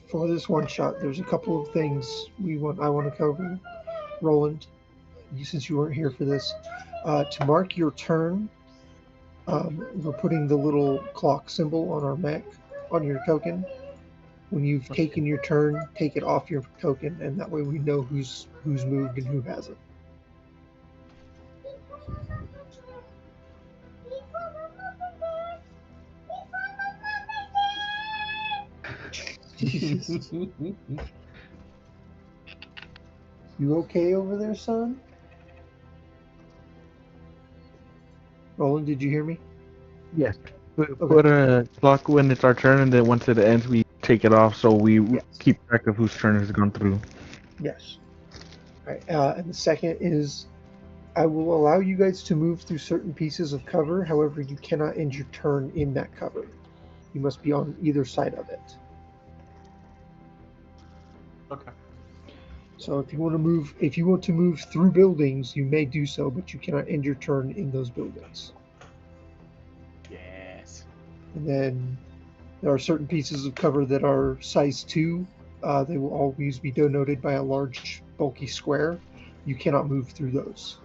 for this one shot, there's a couple of things I want to cover. Roland, since you weren't here for this, to mark your turn, we're putting the little clock symbol on our mech on your token. When you've taken your turn, take it off your token, and that way we know who's moved and who hasn't. Jesus. You okay over there, son? Roland, did you hear me? Yes. We put a clock when it's our turn, and then once it ends, we take it off so we keep track of whose turn has gone through. Yes. All right. And the second is I will allow you guys to move through certain pieces of cover. However, you cannot end your turn in that cover. You must be on either side of it. Okay. So if you want to move through buildings, you may do so, but you cannot end your turn in those buildings. Yes. And then there are certain pieces of cover that are size 2. They will always be denoted by a large, bulky square. You cannot move through those.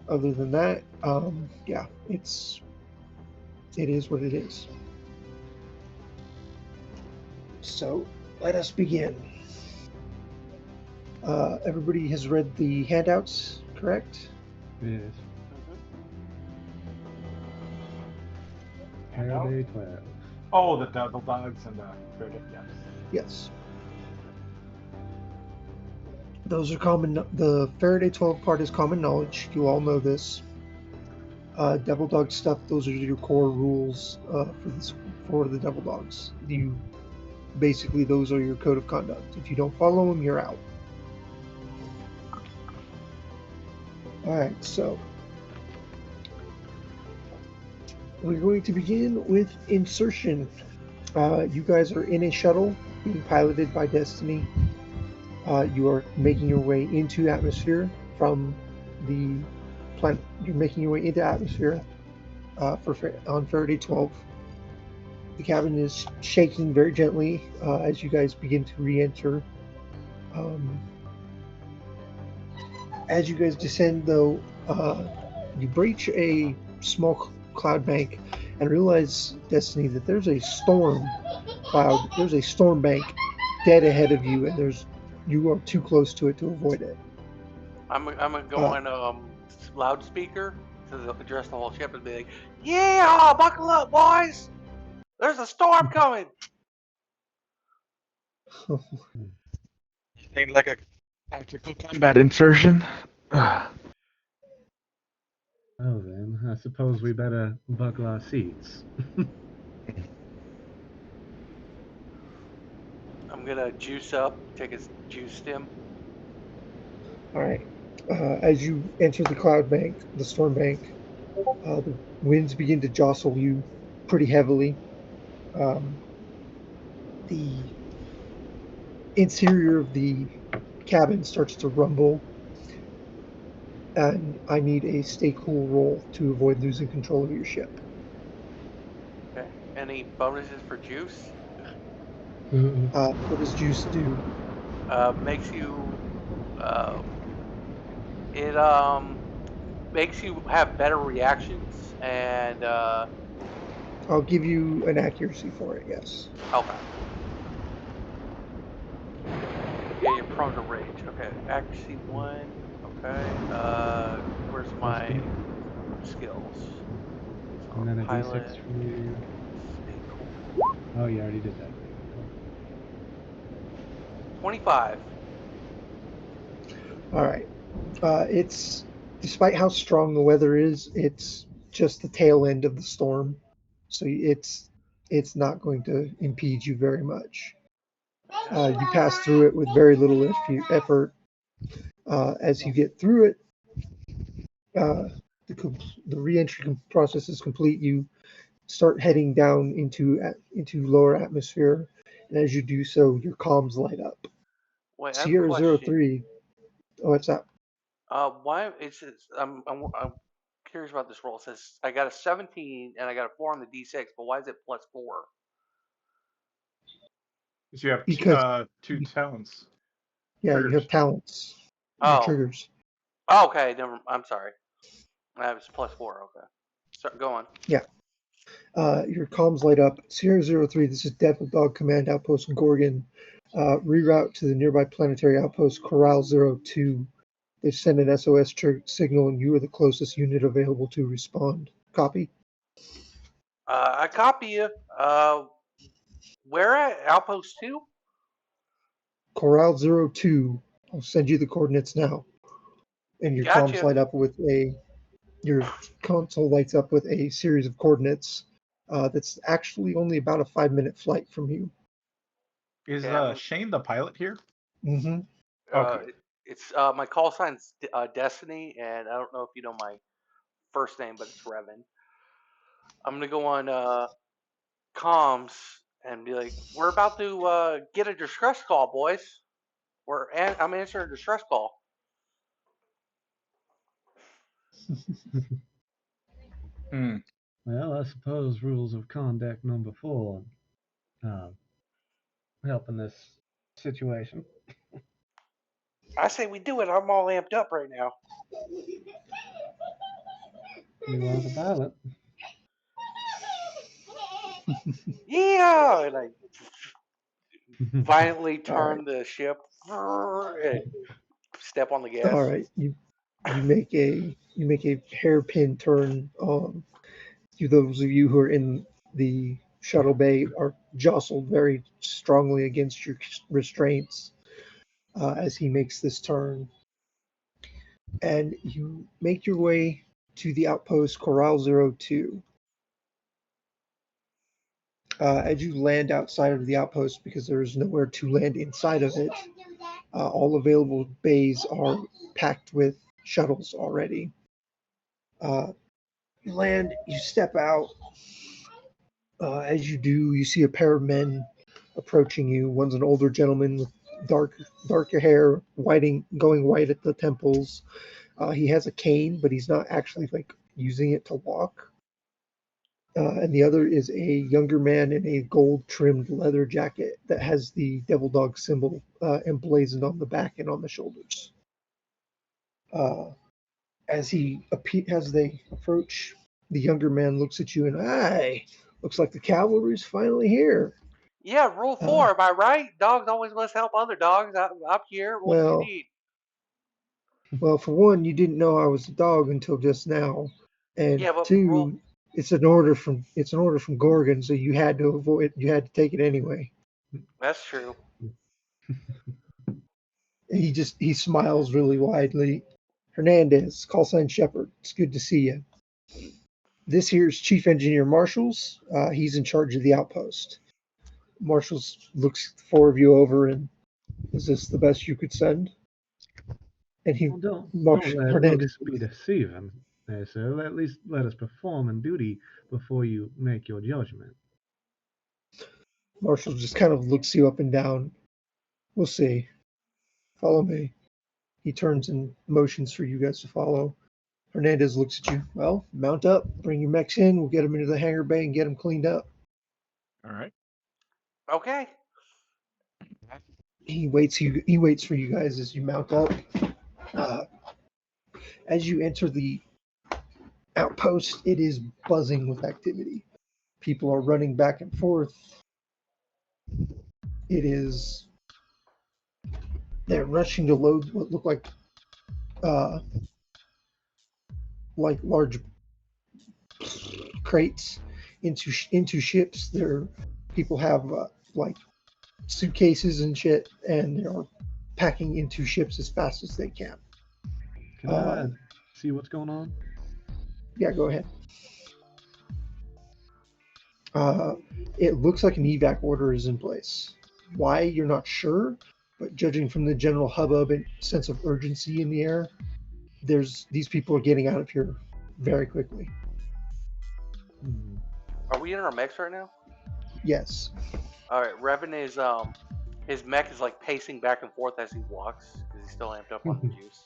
Other than that, yeah, it is what it is. So let us begin. Everybody has read the handouts, correct? Yes. Faraday 12. Oh, the double dogs and the cricket, yes. Yes. Those are common. The Faraday 12 part is common knowledge. You all know this. Devil dog stuff. Those are your core rules for the devil dogs. Basically those are your code of conduct. If you don't follow them, you're out. All right. So we're going to begin with insertion. You guys are in a shuttle being piloted by Destiny. You are making your way into atmosphere from the planet. You're making your way into atmosphere on Faraday 12. The cabin is shaking very gently as you guys begin to re-enter. As you guys descend, though, you breach a small cloud bank and realize, Destiny, that there's a storm cloud. There's a storm bank dead ahead of you, and you are too close to it to avoid it. I'm gonna go on loudspeaker to address the whole ship and be like, "Yeah, buckle up, boys! There's a storm coming." Anything like a tactical combat insertion? Oh, then, I suppose we better buckle our seats. I'm gonna juice up, take a juice stim. All right. As you enter the storm bank, the winds begin to jostle you pretty heavily. The interior of the cabin starts to rumble, and I need a stay cool roll to avoid losing control of your ship. Okay. Any bonuses for juice? What does juice do? Makes you. It makes you have better reactions and. I'll give you an accuracy for it. Yes. Okay. Yeah, you're prone to rage. Okay, accuracy 1. Okay. Where's my skills? So And then a pilot. D6 for you. Stay cool. Oh, you already did that. 25. All right. It's despite how strong the weather is, it's just the tail end of the storm, so it's not going to impede you very much. You pass through it with very little effort. As you get through it, uh, the reentry process is complete. You start heading down into lower atmosphere, and as you do so, your comms light up. Wait, I have a Sierra Zero question. 03. Oh, what's that? Why I'm curious about this roll. It says I got a 17 and I got a 4 on the D6, but why is it plus 4? You have Because- two talents. Yeah, you Triggers. have talents. Your Oh. triggers. Oh, okay, never. I'm sorry. That was +4. Okay. So go on. Your comms light up. 003, this is Devil Dog Command Outpost Gorgon. Reroute to the nearby planetary outpost Corral 02. They've sent an SOS signal, and you are the closest unit available to respond. Copy. I copy you. Where at Outpost 2? Corral 02. I'll send you the coordinates now. And your comms Gotcha. light up with your console lights up with a series of coordinates that's actually only about a 5-minute flight from you. Is Okay, Shane the pilot here? Mm-hmm. Okay. It's my call sign's Destiny, and I don't know if you know my first name, but it's Revan. I'm gonna go on comms and be like, "We're about to get a distress call, boys. I'm answering a distress call." Hmm. Well, I suppose rules of conduct number 4 help in this situation. I say we do it. I'm all amped up right now. You are the pilot. Yeah, and I violently All turn the ship and step on the gas. All right, you make a hairpin turn. Those of you who are in the shuttle bay are jostled very strongly against your restraints as he makes this turn, and you make your way to the outpost Corral 02. As you land outside of the outpost, because there is nowhere to land inside of it, all available bays are packed with shuttles already. You land, you step out. As you do, you see a pair of men approaching you. One's an older gentleman with darker hair, going white at the temples. He has a cane, but he's not actually like using it to walk. And the other is a younger man in a gold-trimmed leather jacket that has the devil dog symbol emblazoned on the back and on the shoulders. As they approach, the younger man looks at you and, "Aye, looks like the cavalry's finally here." Yeah, rule 4. Am I right? Dogs always must help other dogs. I'm here. What do you Well, need? well, for one, you didn't know I was a dog until just now, and Yeah, but rule. two, it's an order from Gorgon, so you had to take it anyway. That's true. He smiles really widely. "Hernandez, call sign Shepherd. It's good to see you. This here's Chief Engineer Marshals. He's in charge of the outpost." Marshals looks the four of you over and, "Is this the best you could send?" And Well, don't let Hernandez looks be deceiving, sir. At least let us perform in duty before you make your judgment. Marshall just kind of looks you up and down. "We'll see. Follow me." He turns and motions for you guys to follow. Hernandez looks at you. "Well, mount up, bring your mechs in. We'll get them into the hangar bay and get them cleaned up." All right. Okay. He waits for you guys as you mount up. As you enter the outpost, it is buzzing with activity. People are running back and forth. They're rushing to load what look uh, like large crates into ships. People have like suitcases and shit, and they're packing into ships as fast as they can. Can I see what's going on? Yeah, go ahead. It looks like an evac order is in place. Why, you're not sure, but judging from the general hubbub and sense of urgency in the air, these people are getting out of here very quickly. Are we in our mechs right now? Yes. All right. Revan is his mech is like pacing back and forth as he walks because he's still amped up on the juice.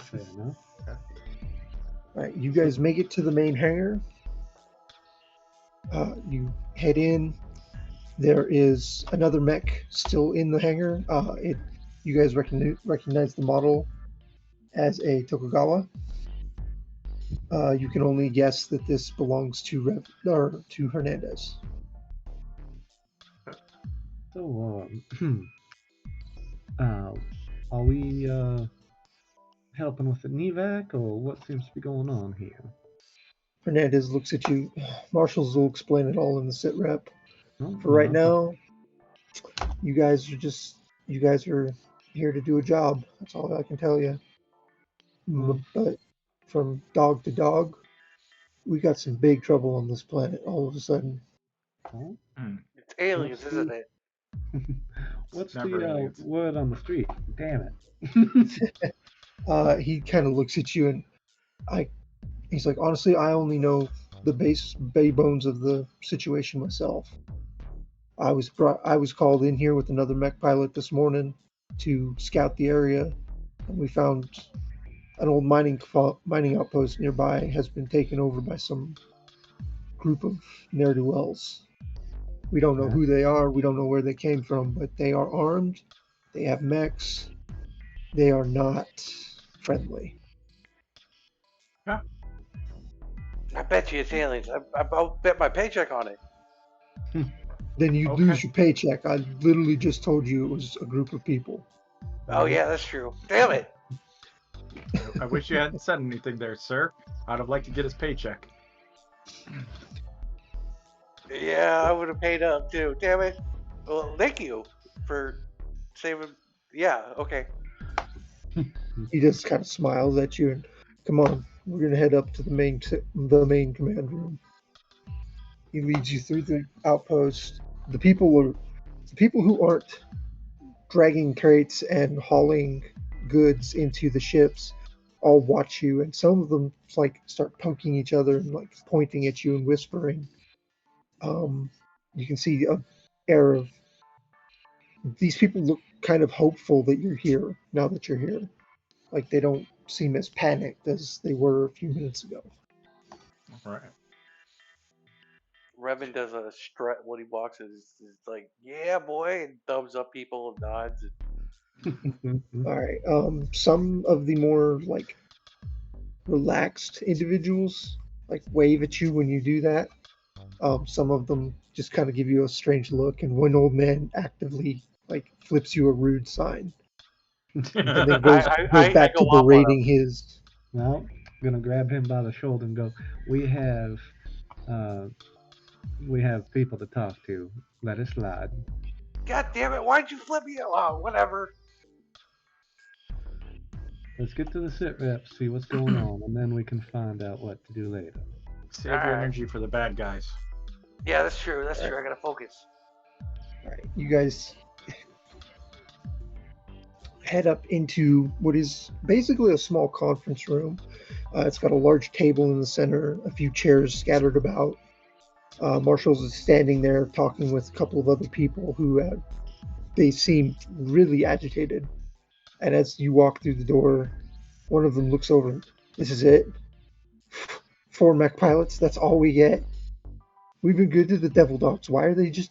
Fair enough. All right, you guys make it to the main hangar. You head in. There is another mech still in the hangar. You guys recognize the model as a Tokugawa. You can only guess that this belongs to to Hernandez. So, are we helping with the evac, or what seems to be going on here? Hernandez looks at you. Marshals will explain it all in the sit rep. Oh, For right now, you guys are here to do a job. That's all I can tell you. But from dog to dog, we got some big trouble on this planet all of a sudden. It's aliens, isn't it? What's Never the aliens. word on the street? Damn it. He kind of looks at you and he's like, honestly, I only know the bare bones of the situation myself. I was called in here with another mech pilot this morning to scout the area, and we found an old mining outpost nearby has been taken over by some group of ne'er-do-wells. We don't know who they are. We don't know where they came from, but they are armed. They have mechs. They are not friendly. Yeah. I bet you it's aliens. I'll bet my paycheck on it. Then you lose your paycheck. I literally just told you it was a group of people. Oh yeah, that's true. Damn it. I wish you hadn't said anything there, sir. I'd have liked to get his paycheck. Yeah, I would have paid up too. Damn it. Well, thank you for saving. Yeah, okay. He just kind of smiles at you and, come on, we're gonna head up to the main command room. He leads you through the outpost. The people who aren't dragging crates and hauling goods into the ships all watch you, and some of them like start poking each other and like pointing at you and whispering. You can see a air of these people look kind of hopeful that you're here now that you're here. Like they don't seem as panicked as they were a few minutes ago. All right. Revan does a strut when he walks. Is like, yeah, boy, and thumbs up people and nods. All right. Some of the more like relaxed individuals like wave at you when you do that. Some of them just kind of give you a strange look, and one old man actively like flips you a rude sign, and then goes I back go to off on him. berating his. Well, I'm gonna grab him by the shoulder and go, we have people to talk to. Let it slide. God damn it! Why'd you flip me? Oh, whatever. Let's get to the sit rep, see what's going on, and then we can find out what to do later. Save your energy for the bad guys. Yeah, that's true. That's true. I gotta focus. All right, you guys head up into what is basically a small conference room. It's got a large table in the center, a few chairs scattered about. Marshals is standing there talking with a couple of other people who they seem really agitated. And as you walk through the door, one of them looks over. This is it? 4 mech pilots? That's all we get? We've been good to the Devil Dogs. Why are they just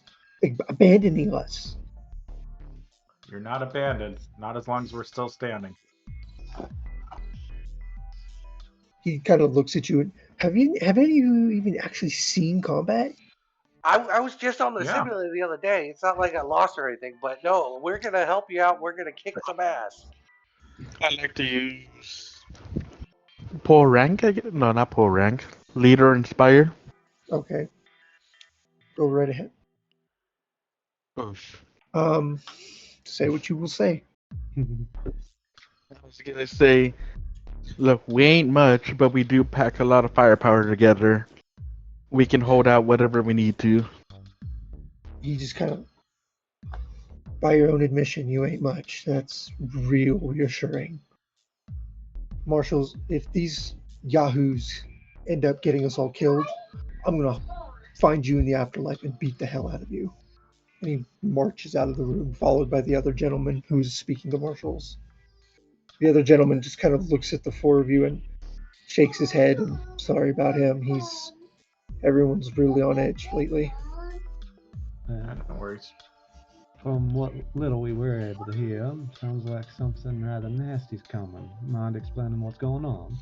abandoning us? You're not abandoned. Not as long as we're still standing. He kind of looks at you and have any of you even actually seen combat? I was just on the simulator the other day. It's not like I lost or anything, but no, we're gonna help you out. We're gonna kick some ass. I like to use pull rank. No, not pull rank. Leader inspire. Okay. Go right ahead. Oof. Say what you will say. I was gonna say, look, we ain't much, but we do pack a lot of firepower together. We can hold out whatever we need to. You just kind of, by your own admission, you ain't much. That's real reassuring. Marshals, if these yahoos end up getting us all killed, I'm gonna find you in the afterlife and beat the hell out of you. And he marches out of the room, followed by the other gentleman who's speaking to Marshals. The other gentleman just kind of looks at the 4 of you and shakes his head and sorry about him. Everyone's really on edge lately. No worries. From what little we were able to hear, sounds like something rather nasty's coming. Mind explaining what's going on?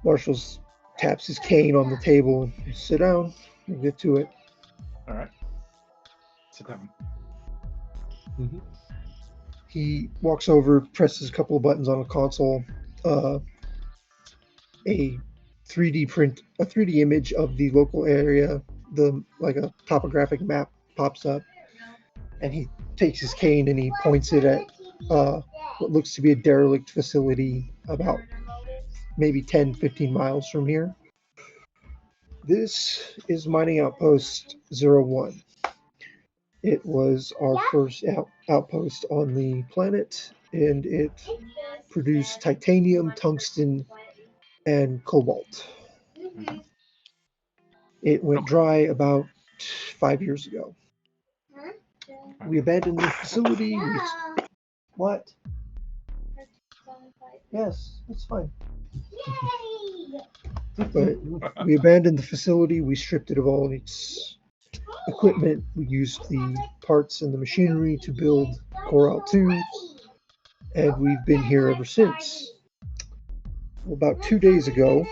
Marshall's taps his cane on the table. Sit down. We'll get to it. All right. Sit down. Mm-hmm. He walks over, presses a couple of buttons on a console. A 3D image of the local area, like a topographic map pops up, and he takes his cane and he points it at what looks to be a derelict facility about maybe 10, 15 miles from here. This is mining outpost 01. It was our first outpost on the planet, and it produced titanium, tungsten, and cobalt. Mhm. It went Okay. dry about 5 years ago. We abandoned the facility. What? Yes, that's fine. But we abandoned the facility. We stripped it of all its equipment. We used the parts and the machinery to build Coral 2, and we've been here ever since. About 2 days ago,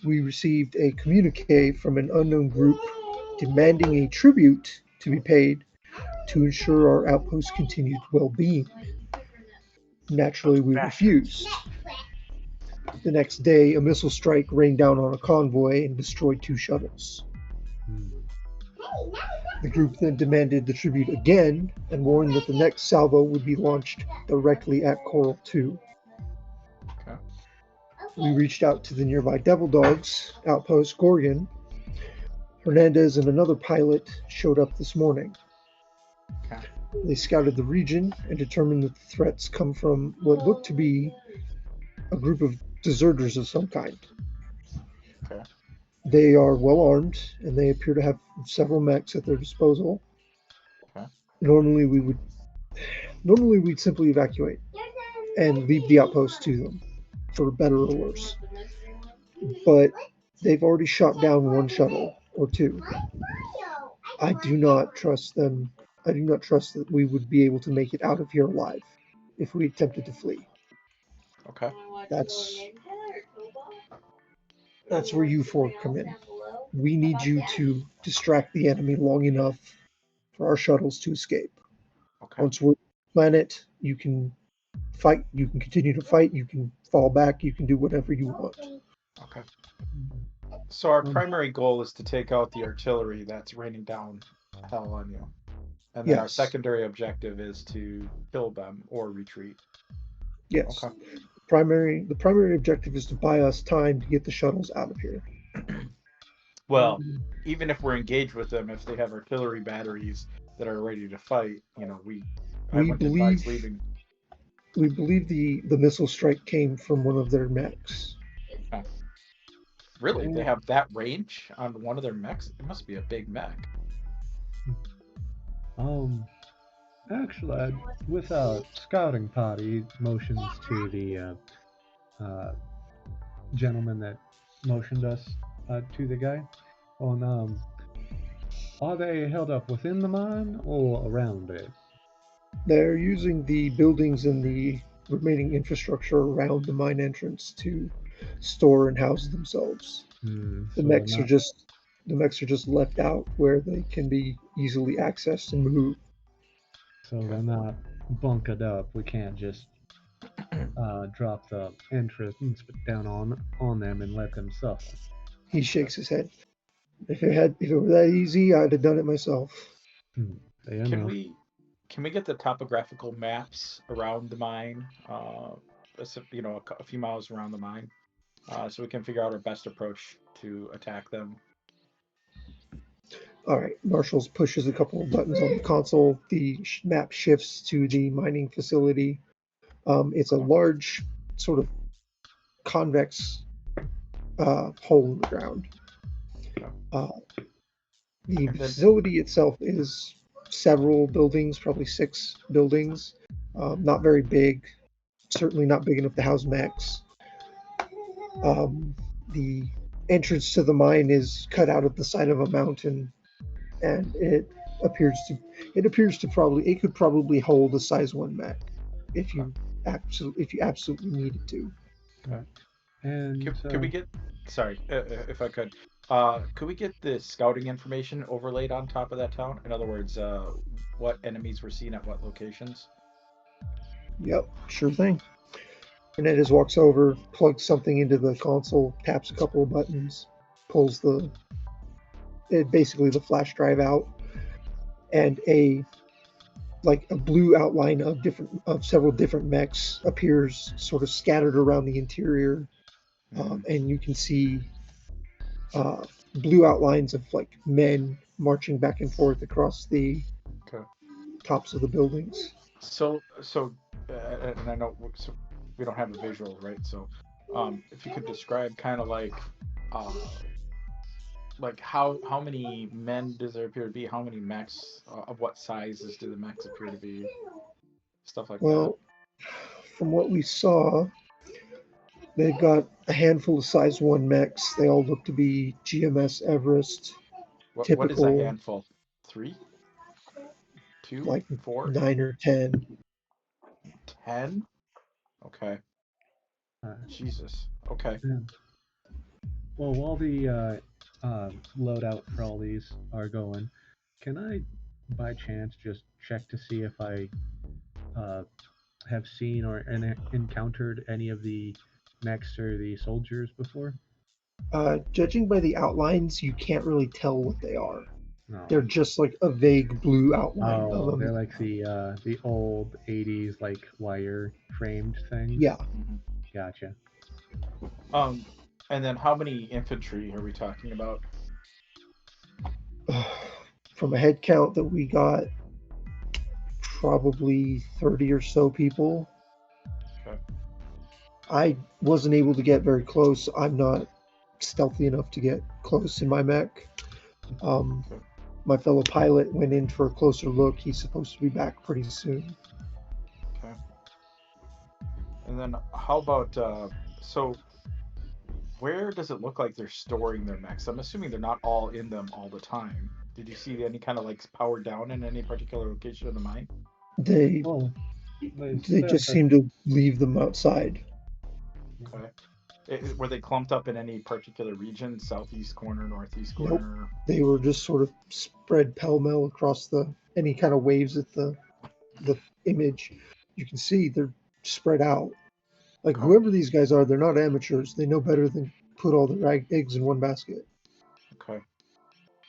we received a communique from an unknown group demanding a tribute to be paid to ensure our outpost's continued well-being. Naturally, Those we bastards. refused. The next day, a missile strike rained down on a convoy and destroyed 2 shuttles. The group then demanded the tribute again and warned that the next salvo would be launched directly at Coral 2. Okay. We reached out to the nearby Devil Dogs outpost Gorgon. Hernandez and another pilot showed up this morning. Okay. They scouted the region and determined that the threats come from what looked to be a group of deserters of some kind. Okay. They are well armed and they appear to have several mechs at their disposal. Okay. Normally we'd simply evacuate and leave the outpost to them, for better or worse. But they've already shot down 1 shuttle or 2. I do not trust them. I do not trust that we would be able to make it out of here alive if we attempted to flee. Okay. That's where you 4 come in. We need you to distract the enemy long enough for our shuttles to escape. Okay. Once we're on the planet, you can fight, you can continue to fight, you can fall back, you can do whatever you want. Okay. So our primary goal is to take out the artillery that's raining down hell on you. And then our Yes. secondary objective is to kill them or retreat. Yes. Okay. The primary objective is to buy us time to get the shuttles out of here. Well, even if we're engaged with them, if they have artillery batteries that are ready to fight, I We wouldn't advise believe leaving. we believe the missile strike came from one of their mechs. Really? They have that range on one of their mechs? It must be a big mech. Actually, with our scouting party, motions to the gentleman that motioned us to the guy. Are they held up within the mine or around it? They're using the buildings and the remaining infrastructure around the mine entrance to store and house themselves. The So mechs are just left out where they can be easily accessed and moved. they're not bunkered up. We can't just drop the entrance down on them and let them suffer. He shakes his head. If it were that easy, I'd have done it myself. Fair Can enough. we get the topographical maps around the mine? A few miles around the mine, so we can figure out our best approach to attack them. All right, Marshall pushes a couple of buttons on the console. The map shifts to the mining facility. It's a large, sort of convex hole in the ground. The facility itself is several buildings, probably 6 buildings. Not very big, certainly not big enough to house mechs. The entrance to the mine is cut out of the side of a mountain, and appears to it could probably hold a size 1 mech if you absolutely needed to. Right. And Could we get? Sorry, if I could. Could we get the scouting information overlaid on top of that town? In other words, what enemies were seen at what locations? Yep, sure thing. Hernandez walks over, plugs something into the console, taps a couple of buttons, pulls basically the flash drive out, and a blue outline of several different mechs appears sort of scattered around the interior, and you can see uh, blue outlines of like men marching back and forth across the Okay. tops of the buildings. So, and I know so we don't have a visual, right? So, if you could describe kind of like how many men does there appear to be? How many mechs? Of what sizes do the mechs appear to be? Stuff like that. Well, from what we saw, they've got a handful of size 1 mechs. They all look to be GMS Everest, What is a typical, handful? 3, 2, like 4, 9 or 10. 10? Okay. uh, Jesus. Okay. yeah. Well, while the loadout for all these are going, can I, by chance, just check to see if I have seen or encountered any of the mechs or the soldiers before? Judging by the outlines, you can't really tell what they are. No. They're just like a vague blue outline of Oh, them. they're like the old '80s like wire framed things. Yeah. Mhm. Gotcha. And then how many infantry are we talking about? From a head count that we got, probably 30 or so people. Okay. I wasn't able to get very close. I'm not stealthy enough to get close in my mech. Okay. My fellow pilot went in for a closer look. He's supposed to be back pretty soon. Okay. And then how about so where does it look like they're storing their mechs? I'm assuming they're not all in them all the time. Did you see any kind of like powered down in any particular location of the mine? They Well, they just seem to leave them outside. Okay. Were they clumped up in any particular region? Southeast corner, northeast Nope. corner? They were just sort of spread pell-mell across any kind of waves at the image. You can see they're spread out. Like Okay. whoever these guys are, they're not amateurs. They know better than put all their eggs in one basket. Okay.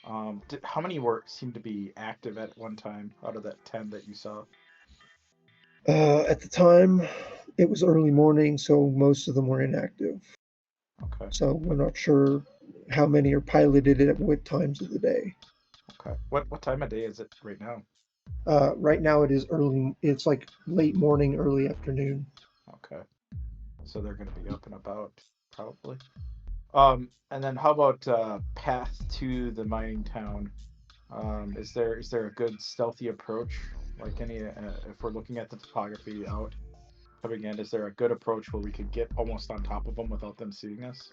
How many seemed to be active at one time out of that 10 that you saw? At the time, it was early morning, so most of them were inactive. Okay. So we're not sure how many are piloted at what times of the day. Okay. What time of day is it right now? Right now, it is early. It's like late morning, early afternoon. Okay. So they're going to be up and about probably. And then how about path to the mining town? Is there a good stealthy approach? Like any, if we're looking at the topography out coming in, is there a good approach where we could get almost on top of them without them seeing us?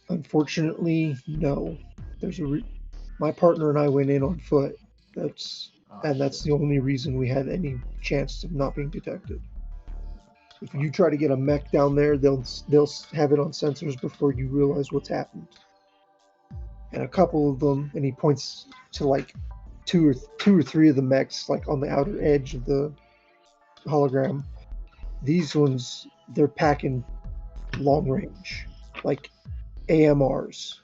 Unfortunately, no. My partner and I went in on foot. That's Oh, and that's shit. the only reason we had any chance of not being detected. If Fuck. you try to get a mech down there, they'll have it on sensors before you realize what's happened. And a couple of them, and he points to like two or three of the mechs, like on the outer edge of the hologram. These ones, they're packing long range, like AMRs.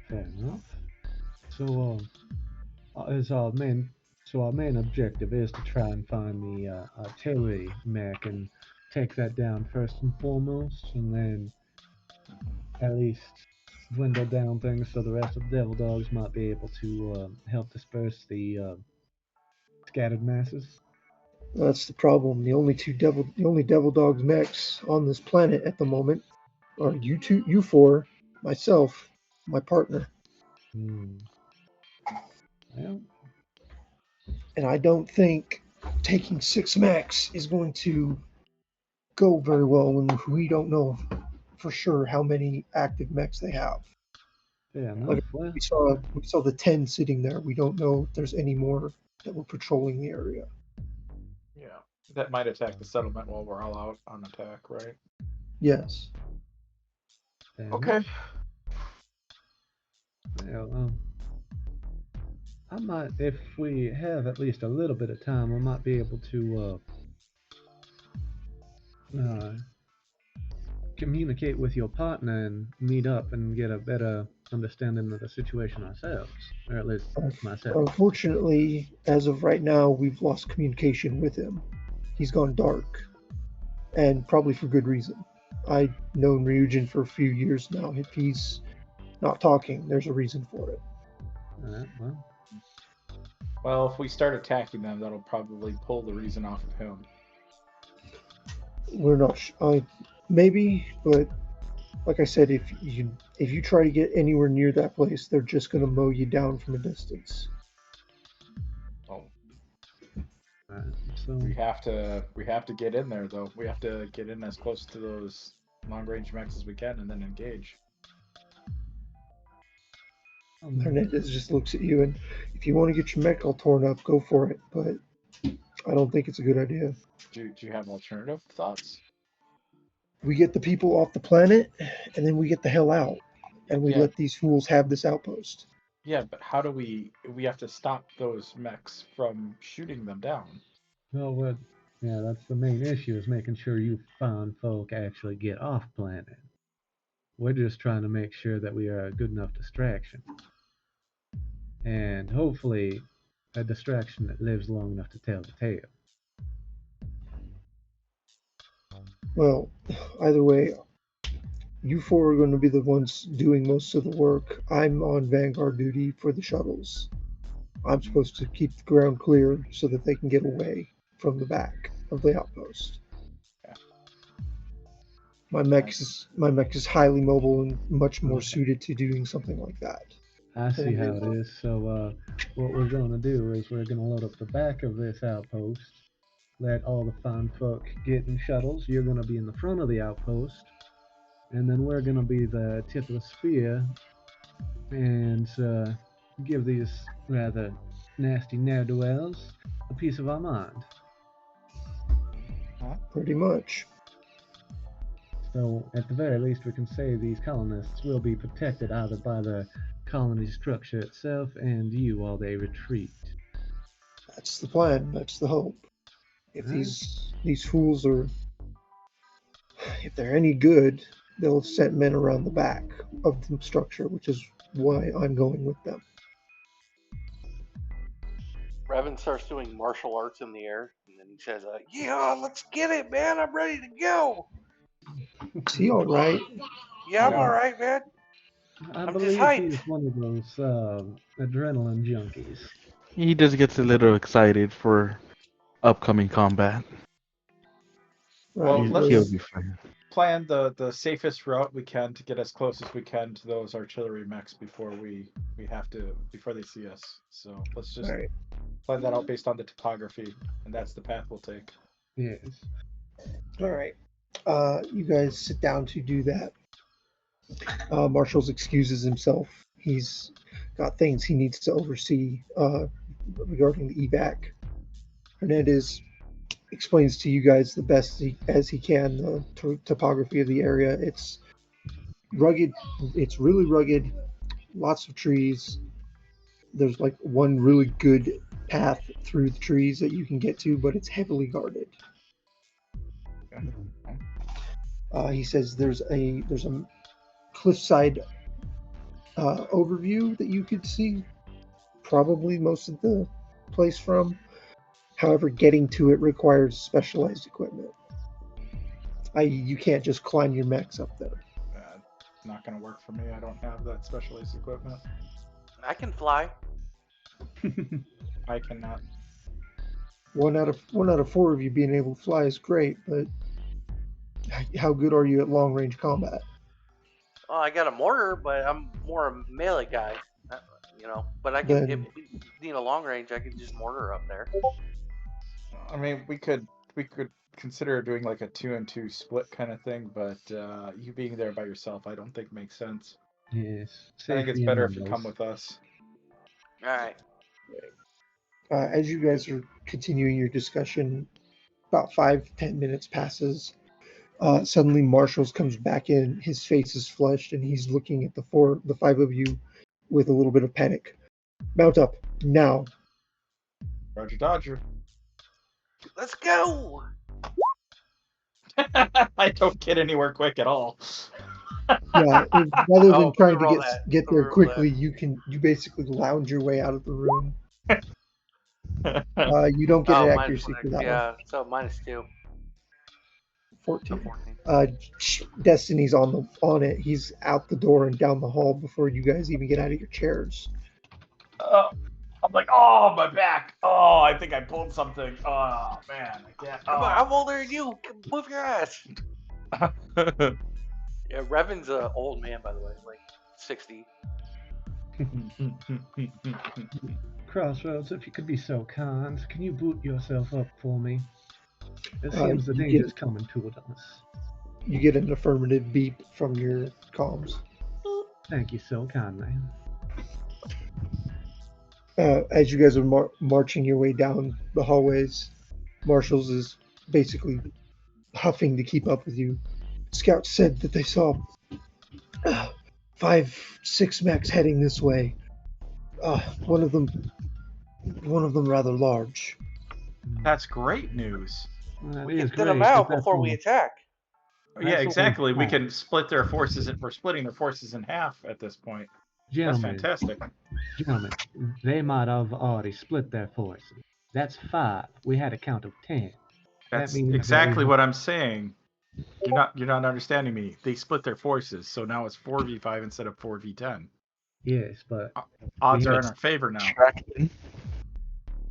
Fair enough. So, as our main, so our main objective is to try and find the artillery mech and take that down first and foremost, and then at least dwindle down things so the rest of the Devil Dogs might be able to help disperse the scattered masses. That's the problem. The only Devil Dogs mechs on this planet at the moment are you four, myself, my partner, Hmm. Well, and I don't think taking 6 mechs is going to go very well when we don't know for sure how many active mechs they have. Yeah, no, Like well, we saw the 10 sitting there. We don't know if there's any more that were patrolling the area. Yeah, that might attack the settlement while we're all out on attack, right? Yes. fair Okay. enough. Well, I might, if we have at least a little bit of time, I might be able to communicate with your partner and meet up and get a better understanding of the situation ourselves, or at least myself. Unfortunately, as of right now, we've lost communication with him. He's gone dark, and probably for good reason. I've known Ryujin for a few years now. If he's not talking, there's a reason for it. Well, Well, if we start attacking them, that'll probably pull the reason off of him. We're not. Maybe, but like I said, if you try to get anywhere near that place, they're just going to mow you down from a distance. Oh, so we have to get in there though. We have to get in as close to those long range mechs as we can, and then engage. Hernandez just looks at you, and if you want to get your mech all torn up, go for it. But I don't think it's a good idea. Do you have alternative thoughts? We get the people off the planet, and then we get the hell out, and we Yeah. let these fools have this outpost. Yeah, but how do we have to stop those mechs from shooting them down? well, yeah, that's the main issue is making sure you fine folk actually get off planet. We're just trying to make sure that we are a good enough distraction. And hopefully a distraction that lives long enough to tell the tale. Well, either way, you four are going to be the ones doing most of the work. I'm on vanguard duty for the shuttles. I'm supposed to keep the ground clear so that they can get away from the back of the outpost. Yeah. My mech is highly mobile and much more Okay. suited to doing something like that. I see how it is. So what we're going to do is we're going to load up the back of this outpost, let all the fine folk get in shuttles. You're going to be in the front of the outpost, and then we're going to be the tip of the spear and give these rather nasty ne'er-do-wells a piece of our mind. Pretty much. So at the very least, we can say these colonists will be protected either by the colony structure itself and you while they retreat. That's the plan. That's the hope. If these fools are, if they're any good, they'll have sent men around the back of the structure, which is why I'm going with them. Revan starts doing martial arts in the air, and then he says, "Yeah, let's get it, man! I'm ready to go." Is he all right? Yeah, I'm all right, man. I I'm just believe hyped. he's one of those adrenaline junkies. He just gets a little excited for upcoming combat. Well, Right. He'll let's be fine. plan the safest route we can to get as close as we can to those artillery mechs before before they see us. So let's just All right. plan that out based on the topography, and that's the path we'll take. Yes. All right. You guys sit down to do that. Marshall's excuses himself. He's got things he needs to oversee regarding the evac. Hernandez explains to you guys the best as he can the topography of the area. It's rugged. It's really rugged. Lots of trees. There's like one really good path through the trees that you can get to, but it's heavily guarded. He says there's a cliffside overview that you could see probably most of the place from. However, getting to it requires specialized equipment. You can't just climb your mechs up there. It's not going to work for me. I don't have that specialized equipment. I can fly. I cannot. One out of four of you being able to fly is great, but how good are you at long range combat? Well, I got a mortar, but I'm more a melee guy. But I can. If we need a long range, I can just mortar up there. I mean, we could consider doing like a 2-and-2 split kind of thing, but you being there by yourself, I don't think makes sense. Yes. I think it's Safety in better if you numbers. come with us. All right. As you guys are continuing your discussion, about 5-10 minutes passes. Suddenly, Marshalls comes back in. His face is flushed, and he's looking at the five of you, with a little bit of panic. Mount up now. Roger Dodger. Let's go. I don't get anywhere quick at all. Yeah, rather than Oh, trying to reroll that. get there Reroll quickly, you basically lounge your way out of the room. You don't get an Oh, accuracy for that one. yeah. So -2. 14. 14. Destiny's on it. He's out the door and down the hall before you guys even get out of your chairs. I'm like, oh, my back. Oh, I think I pulled something. Oh, man. I can't. Come on, I'm older than you. Move your ass. Yeah, Revan's an old man, by the way, like 60. Crossroads, if you could be so kind, can you boot yourself up for me? It Uh, seems the you danger's get- coming toward us. You get an affirmative beep from your comms. Thank you so kindly. As you guys are marching your way down the hallways, Marshals is basically huffing to keep up with you. Scouts said that they saw 5-6 mechs heading this way. One of them rather large. That's great news. That We is can thin them great, but out that's before we only- attack. Yeah, that's only exactly. We half. can split their forces. We're splitting their forces in half at this point. That's Gentlemen, fantastic. gentlemen, they might have already split their forces. That's 5. We had a count of 10. That's means that we exactly have- what I'm saying. You're not understanding me. They split their forces, so now it's 4v5 instead of 4v10. Yes, but Odds We are have- in our favor now. Tracking.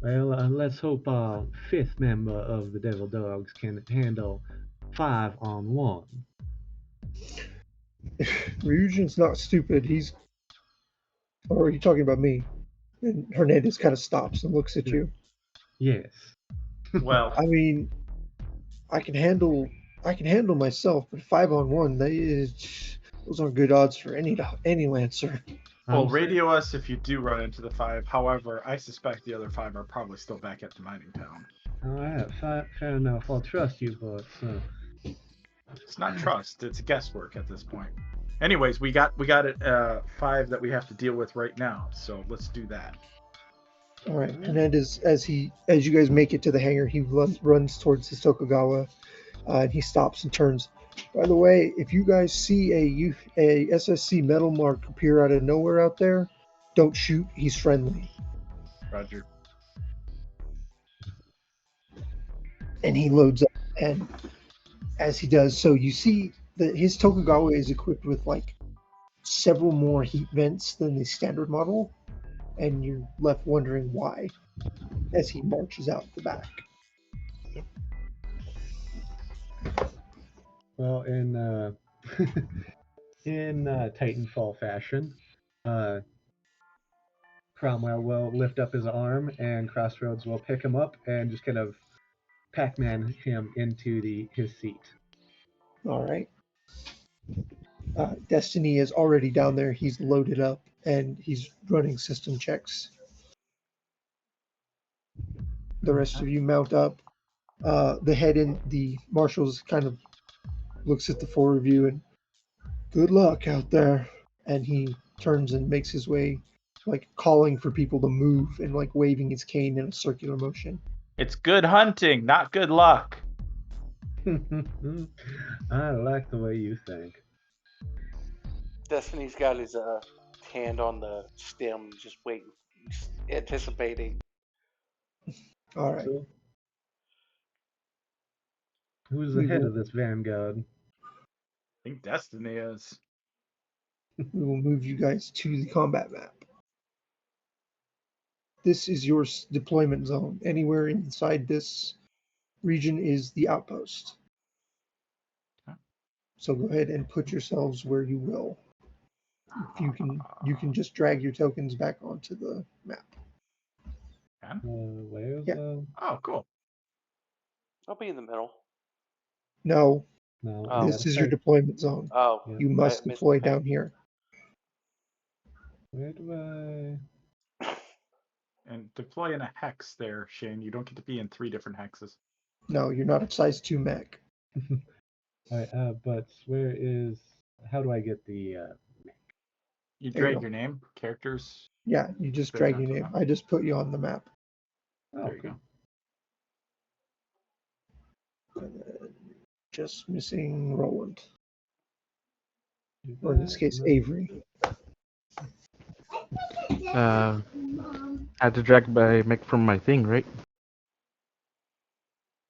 well, let's hope our 5th member of the Devil Dogs can handle 5-on-1. Ryujin's not stupid. Or are you talking about me? And Hernandez kind of stops and looks at you. Yes. Well, I mean, I can handle myself, but 5-on-1, those aren't good odds for any Lancer. well, I'm saying- radio us if you do run into the 5. However, I suspect the other 5 are probably still back at the mining town. All right, fair enough. I'll trust you, but It's not trust; it's guesswork at this point. Anyways, we got it 5 that we have to deal with right now. So let's do that. All right, Hernandez, as you guys make it to the hangar, he runs towards his Tokugawa, and he stops and turns. By the way, if you guys see a SSC metal mark appear out of nowhere out there, don't shoot. He's friendly. Roger. And he loads up, and as he does so, you see that his Tokugawa is equipped with like several more heat vents than the standard model, and you're left wondering why as he marches out the back. well, in in Titanfall fashion, Cromwell will lift up his arm, and Crossroads will pick him up and just kind of Pac-Man him into his seat. All right. Destiny is already down there. He's loaded up and he's running system checks. The rest of you mount up. The head in the marshals kind of looks at the four of you and good luck out there. And he turns and makes his way, like calling for people to move and like waving his cane in a circular motion. It's good hunting, not good luck. I like the way you think. Destiny's got his hand on the stem, just waiting, just anticipating. All right. So, who's the We head will- of this vanguard? I think Destiny is. We will move you guys to the combat map. This is your deployment zone. Anywhere inside this region is the outpost. So go ahead and put yourselves where you will. If you can just drag your tokens back onto the map. Where's Yeah. Oh, cool. I'll be in the middle. No, No. Oh. this is your deployment zone. Oh, Yeah. You must I missed deploy the thing. down here. Where do I? And deploy in a hex there, Shane. You don't get to be in 3 different hexes. No, you're not a size 2 mech. All right. But where is? How do I get the? You There you drag go. your name, characters. Yeah, you just Put it drag down your to name. map. I just put you on the map. Oh, There you cool. go. And then just missing Roland, Do or in this that, case, and Avery. Had to drag my mech from my thing, right?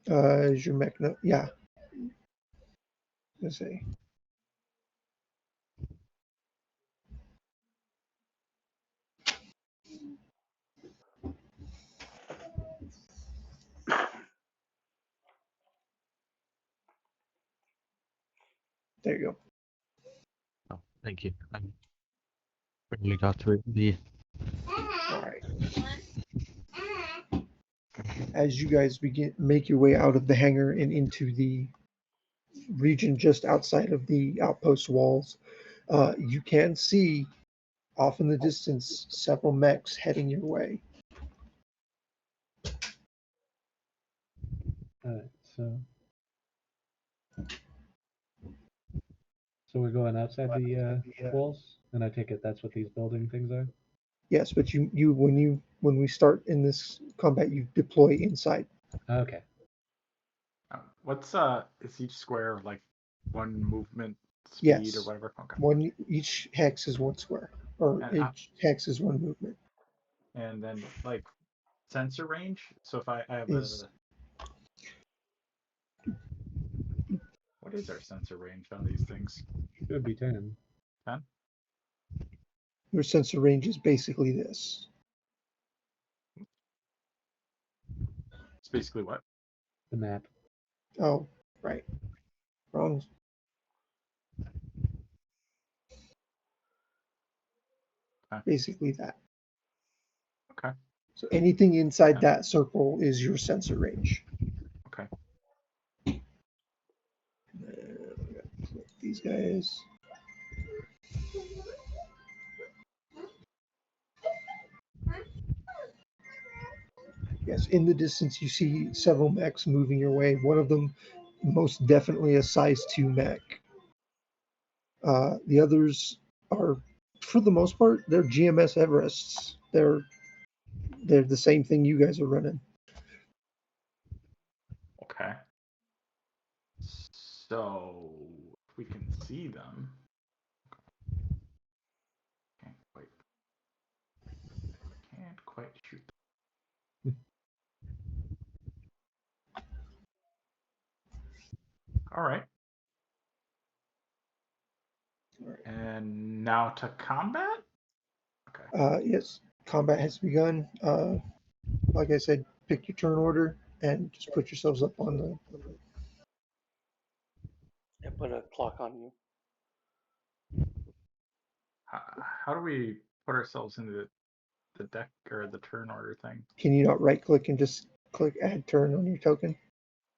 Is your mech? No, yeah. Let's see. There you go. Oh, thank you. I barely got to it. All right. As you guys make your way out of the hangar and into the region just outside of the outpost walls, you can see off in the distance several mechs heading your way. All right. So we're going outside the walls, and I take it that's what these building things are. Yes, but when we start in this combat, you deploy inside. Okay. What's is each square like 1 movement speed Yes. or whatever? Okay. Each hex is 1 square, or And, each hex is 1 movement. and then like sensor range. So if I have Is what is our sensor range on these things? Should be 10. 10? your sensor range is basically this. It's basically what? The map. Oh, right, wrong. Okay. Basically that. Okay. So anything inside Yeah. that circle is your sensor range. Okay. These guys. Yes, in the distance you see several mechs moving your way. One of them, most definitely a size 2 mech. The others are, for the most part, they're GMS Everests. They're the same thing you guys are running. Okay. So if we can see them. Can't quite shoot them. All right. And now to combat? Okay. Yes, combat has begun. Like I said, pick your turn order and just put yourselves up on the. I put a clock on you. How do we put ourselves into the deck or the turn order thing? Can you not right click and just click add turn on your token?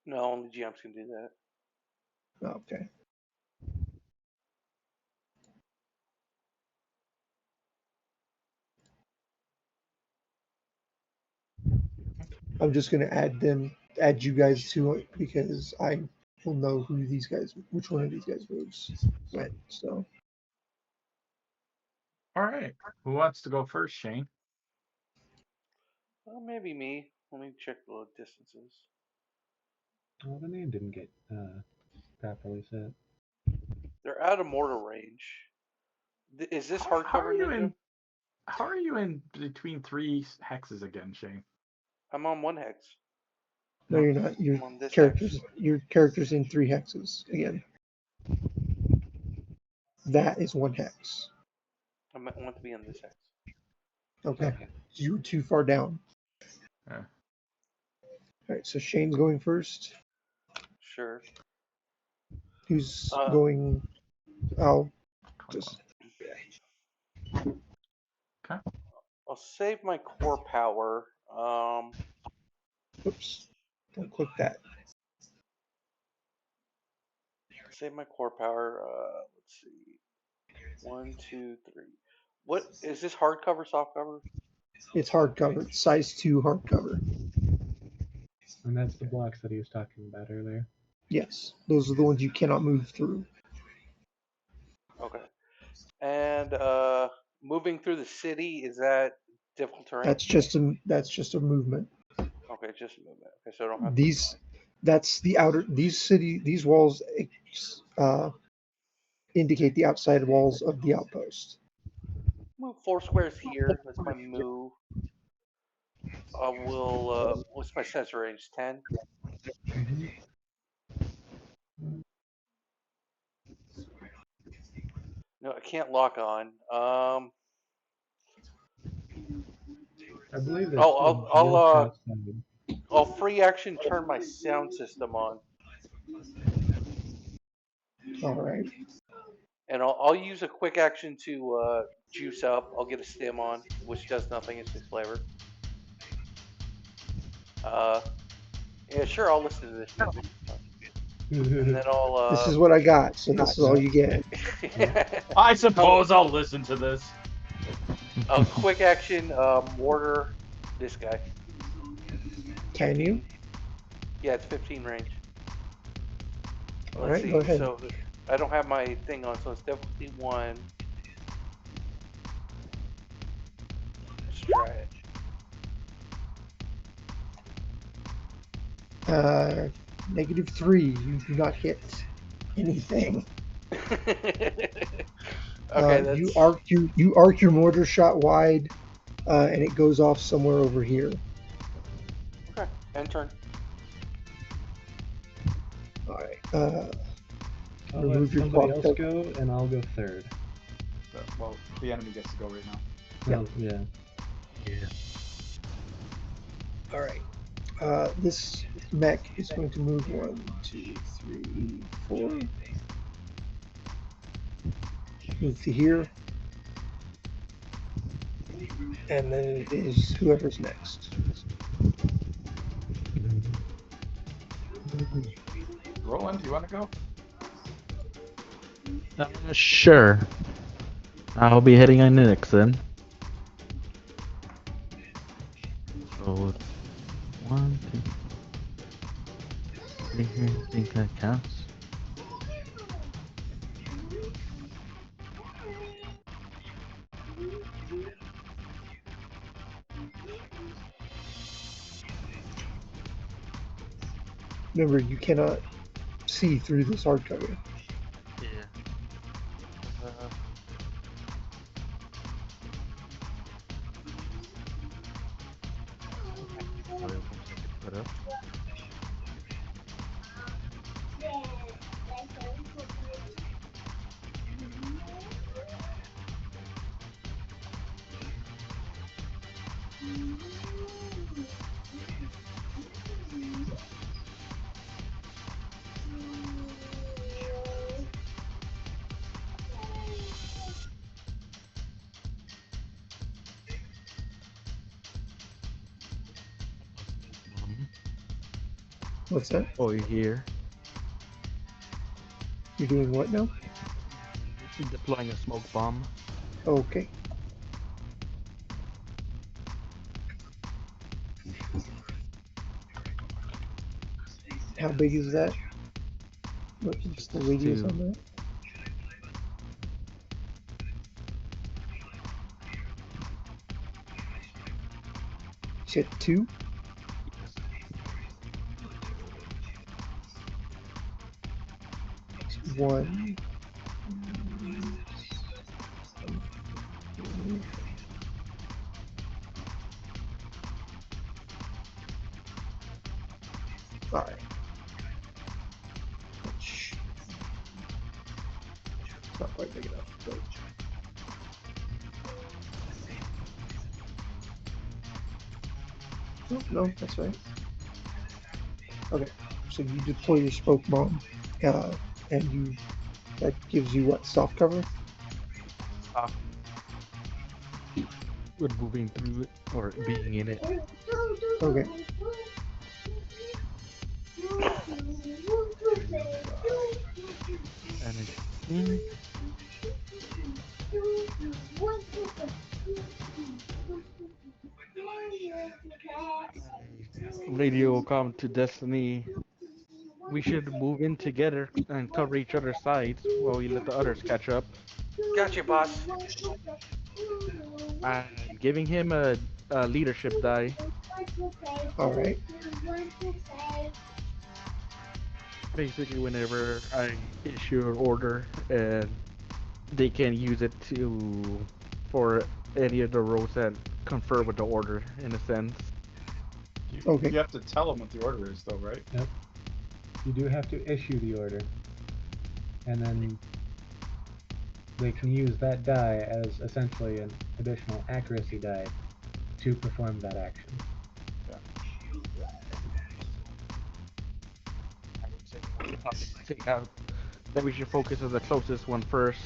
No, only GMs can do that. Okay. I'm just gonna add you guys to it because I will know which one of these guys moves when. So All right. Who wants to go first, Shane? Well, maybe me. Let me check the distances. Well, the name didn't get properly set. They're out of mortar range. Is this How hardcover are you ninja? in? How are you in between 3 hexes again, Shane? I'm on 1 hex. no, you're not. I'm on this hex. Your character's in 3 hexes again. That is 1 hex. I want to be on this hex. Okay. Okay. You were too far down. Yeah. All right. So Shane's going first. Sure. Who's going? I'll 21. just. Okay. I'll save my core power. Oops. Don't click that. save my core power. Let's see. 1, 2, 3. What is this? Hardcover, softcover? It's hardcover, size 2 hardcover. And that's the blocks that he was talking about earlier. Yes, those are the ones you cannot move through. Okay. And moving through the city, is that difficult terrain? That's just a movement. Okay, just movement. Okay, so I don't have These that's the outer these walls indicate the outside walls of the outpost. move 4 squares here. That's my move. I will. What's my sensor range? 10. Mhm. No, I can't lock on. I believe there's Oh, still I'll just outside. I'll free action turn my sound system on, All right. and I'll use a quick action to juice up. I'll get a stim on, which does nothing. It's just flavor. Uh, yeah, sure. I'll listen to this music. And then I'll This is what I got, so this is all you get. I suppose I'll listen to this. a quick action mortar this guy. Can you? Yeah, it's 15 range. All Let's right, go see. ahead. So I don't have my thing on, so it's definitely 1. Let's try it. -3. You do not hit anything. Okay, You that's arc your mortar shot wide, and it goes off somewhere over here. okay. End turn. All right. I'll let Remove your somebody clock else token. go, and I'll go third. Well, the enemy gets to go right now. Yeah. Oh, yeah. All right. This mech is going to move 1, 2, 3, 4. Move to here, and then it is whoever's next. Roland, you want to go? Sure. I'll be heading on next then. So, 1, 2, 3 here. I think that counts. Remember, you cannot see through this hardcover. Yeah. Oil pumps I could put up. What's that? Oh, you're here. You're doing what now? Deploying a smoke bomb. Okay. How big is that? What's the radius 2. on that? You said 2? Yes. It's 1. All right. It's not quite big enough, but no, that's right. Okay, so you deploy your smoke bomb, uh, and that gives you what, soft cover? We're moving through it, or being in it. Okay. And I think radio com to Destiny. We should move in together and cover each other's sides while we let the others catch up. Gotcha, boss. I'm giving him a leadership die. All right. Basically, whenever I issue an order, and they can use it to for any of the roles that confer with the order, in a sense. Okay. You have to tell them what the order is, though, right? Yep. You do have to issue the order, and then they can use that die as essentially an additional accuracy die to perform that action. I would say we should probably take out that we should focus on the closest one first,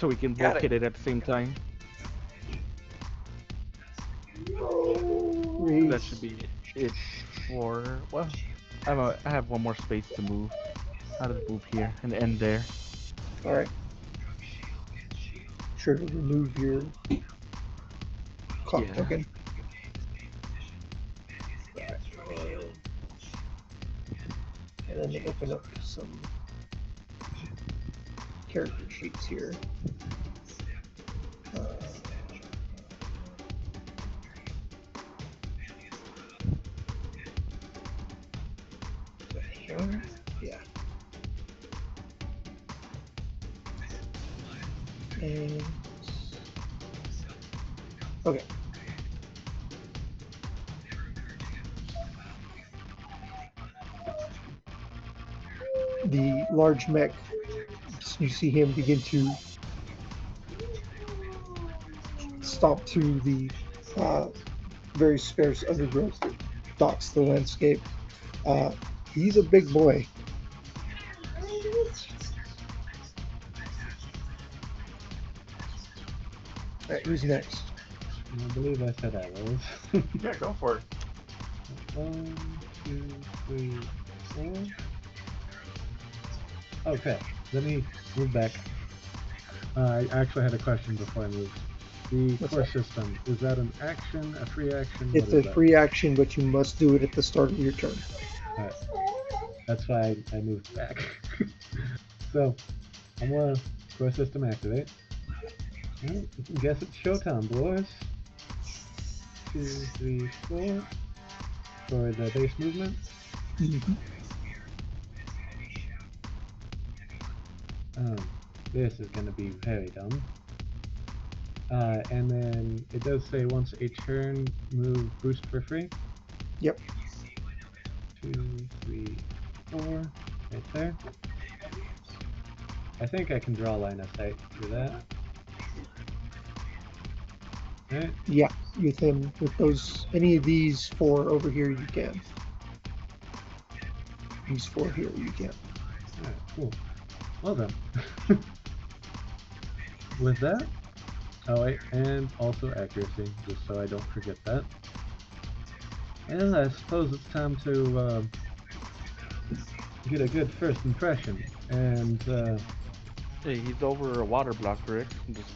so we can Got both it. hit it at the same time. That should Reese. be it for well. I have one more space to move. I'll just move here and end there. All right. Sure to remove your clock Yeah. token. Right. And then they open up some character sheets here. Uh, here? Yeah. And okay. The large mech, you see him begin to stomp through the uh, very sparse undergrowth that dots the landscape. Uh, he's a big boy. All right, who's next? And I believe I said I was. Yeah, go for it. 1, 2, 3, 4. Okay, let me move back. I actually had a question before I moved. The What's core that? system, is that an action, a free action? What It's is a that? free action, but you must do it at the start of your turn. Alright, that's why I moved back. So, I'm gonna core system activate. Well, I guess it's showtime, boys. 2, 3, 4 for the base movement. Mhm. Um, this is gonna be very dumb. And then it does say once a turn, move boost for free. Yep. 2, 3, 4, right there. I think I can draw line of sight through that. Right? Yeah. With him, with those, any of these four over here, you can. These four here, you can. Alright, cool. Well then. With that, oh wait, and also accuracy, just so I don't forget that. And I suppose it's time to get a good first impression. And Hey, he's over a water block, Rick. Just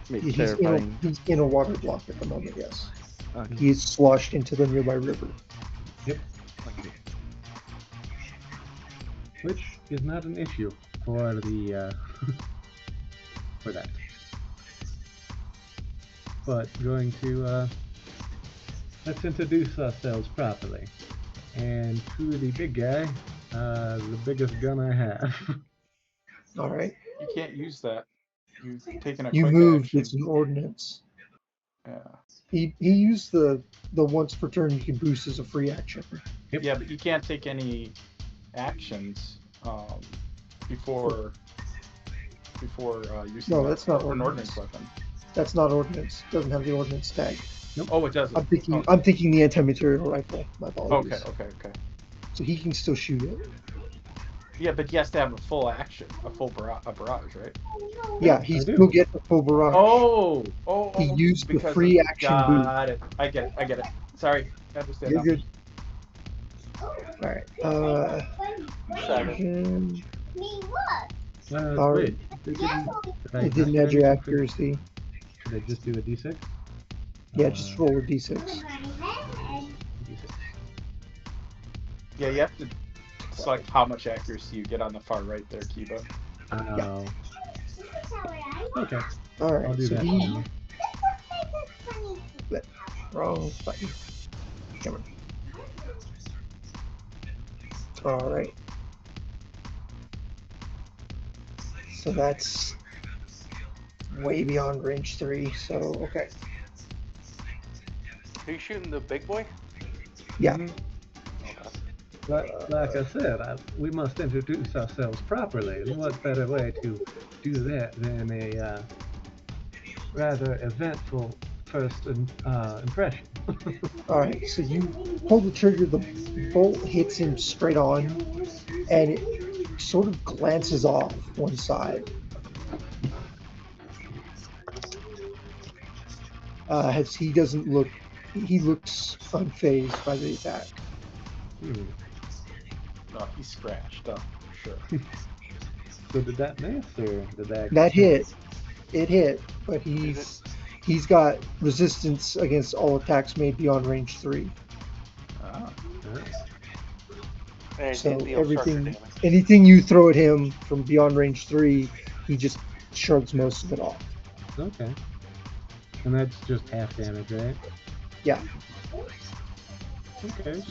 made He's in a terrifying. he's in a water block at the moment. Yes. Okay. He is sloshed into the nearby river. yep, Okay. which is not an issue for the for that. But going to let's introduce ourselves properly. And to the big guy, the biggest gun I have. All right. You can't use that. You've taken a You quick moved. action. It's an ordinance. Yeah. He used the once per turn you can boost as a free action. Yep. Yeah, but you can't take any actions before using No, that's not an ordinance. ordnance weapon. That's not ordinance. Doesn't have the ordinance tag. Oh, it doesn't. I'm thinking the anti-material rifle. My apologies. Okay. So he can still shoot it. Yeah, but he has to have a full action, a full barrage, right? Yeah, Yep, he I do. still gets a full barrage. He used the Because of free action boost. got it. I get it. Sorry, I understand You're now. good. All right. 7. Vision. All right. Wait, did I It not didn't get add your anything for? accuracy. Did I just do a d6? Yeah, just roll a d6. D6. Yeah, you have to select how much accuracy you get on the far right there, Kiba. Oh. Okay, All I'll right. do So that he now. wrong button. Come on. All right. So that's way beyond range 3. So okay. Are you shooting the big boy? Yeah. Mhm. Okay. Like I said, we must introduce ourselves properly, and what better way to do that than a rather eventful first impression? All right. So you pull the trigger. The bolt hits him straight on, and it sort of glances off one side. As he doesn't look, he looks unfazed by the attack. Hmm. No, he's scratched up for sure. So did that miss, or did that That actually hit, it hit, but Is it? he's got resistance against all attacks made beyond range 3. Ah. hit? And it didn't So deal structure damage. anything you throw at him from beyond range 3, he just shrugs most of it off. Okay, and that's just half damage, right? Yeah, Okay,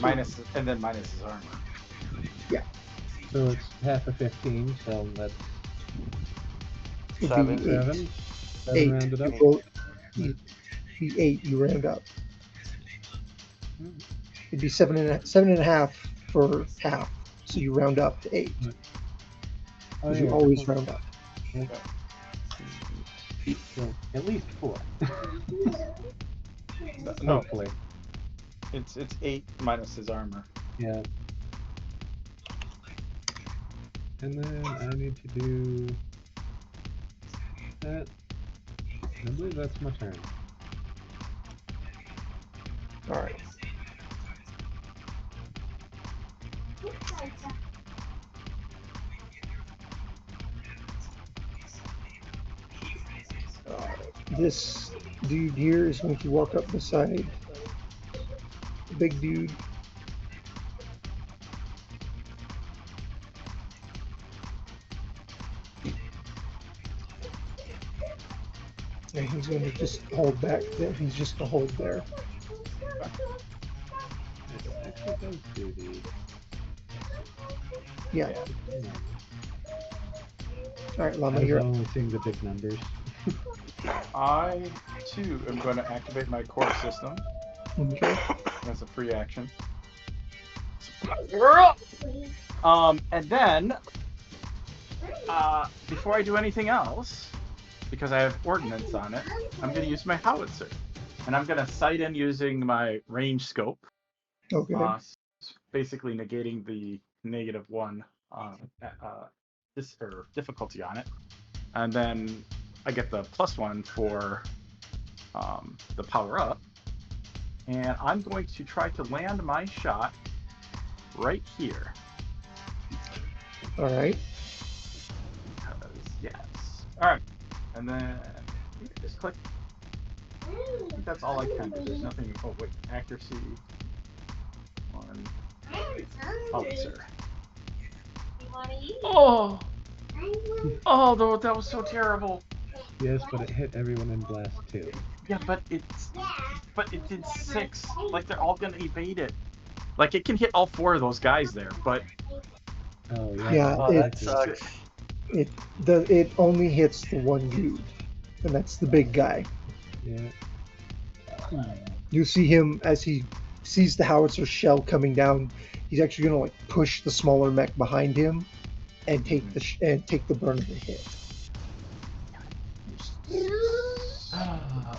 And then minus his armor. yeah. so it's half of 15, so that's It'd 7. be 8. 7. 7 8. rounded You up. roll, be 8. You round up. Mm, It'd be 7.5 for half. So you round up to 8 right. Oh because you yeah, always round up. okay. So at least 4. No, Hopefully. it's 8 minus his armor. Yeah. And then I need to do that. I believe that's my turn. All right. This dude here is going to walk up beside the big dude. And he's going to just hold back there. He's just going to hold there. It actually does do the. Yeah. Yeah. All right, Llama, I was you're up. only seeing the big numbers. I too am going to activate my core system Okay. as a free action. And then before I do anything else, because I have ordnance on it, I'm going to use my howitzer, and I'm going to sight in using my range scope. Okay. Basically negating the -1 difficulty on it, and then I get the +1 for the power up, and I'm going to try to land my shot right here. All right. Because yes. All right, and then just click. I think that's all I can do. There's nothing. Oh wait, accuracy 1. Howitzer. Oh, that was so terrible. Yes, but it hit everyone in blast 2. Yeah, but it did 6. Like they're all gonna evade it. Like it can hit all 4 of those guys there, but Oh yeah. Yeah, Oh, that it's sucks. it only hits the one dude, and that's the big guy. Yeah. You see him as he sees the howitzer shell coming down. He's actually going to like push the smaller mech behind him and take the brunt of the hit.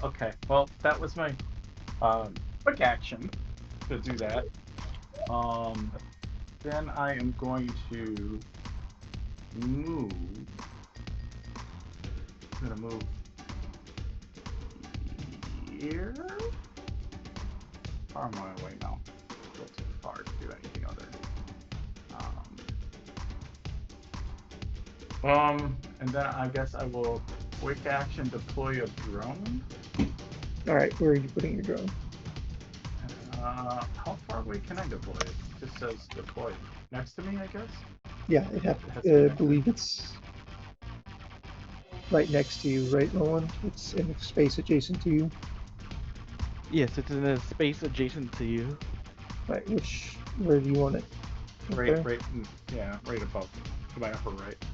okay. Well, that was my quick action to do that. Then I am going to move. I'm gonna move here. Far am I away now? Still too far to do anything other. And then I guess I will quick action deploy a drone. All right, where are you putting your drone? How far away can I deploy it? It just says deploy next to me, I guess. Yeah, it has to be I next to believe it's right next to you, right, Roland? It's in a space adjacent to you. Yes, it's in a space adjacent to you. Right, where do you want it? Right, there? right, yeah, right above my upper right.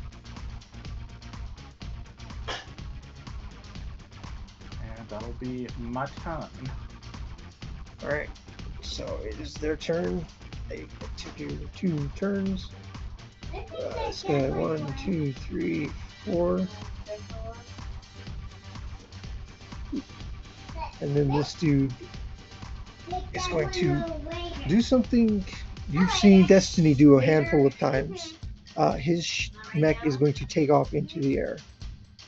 And that'll be my turn. All right, so it is their turn. They get to do 2 turns. This guy, 1, 2, 3, 4. And then this dude is going to do something you've seen Destiny do a handful of times. His mech is going to take off into the air.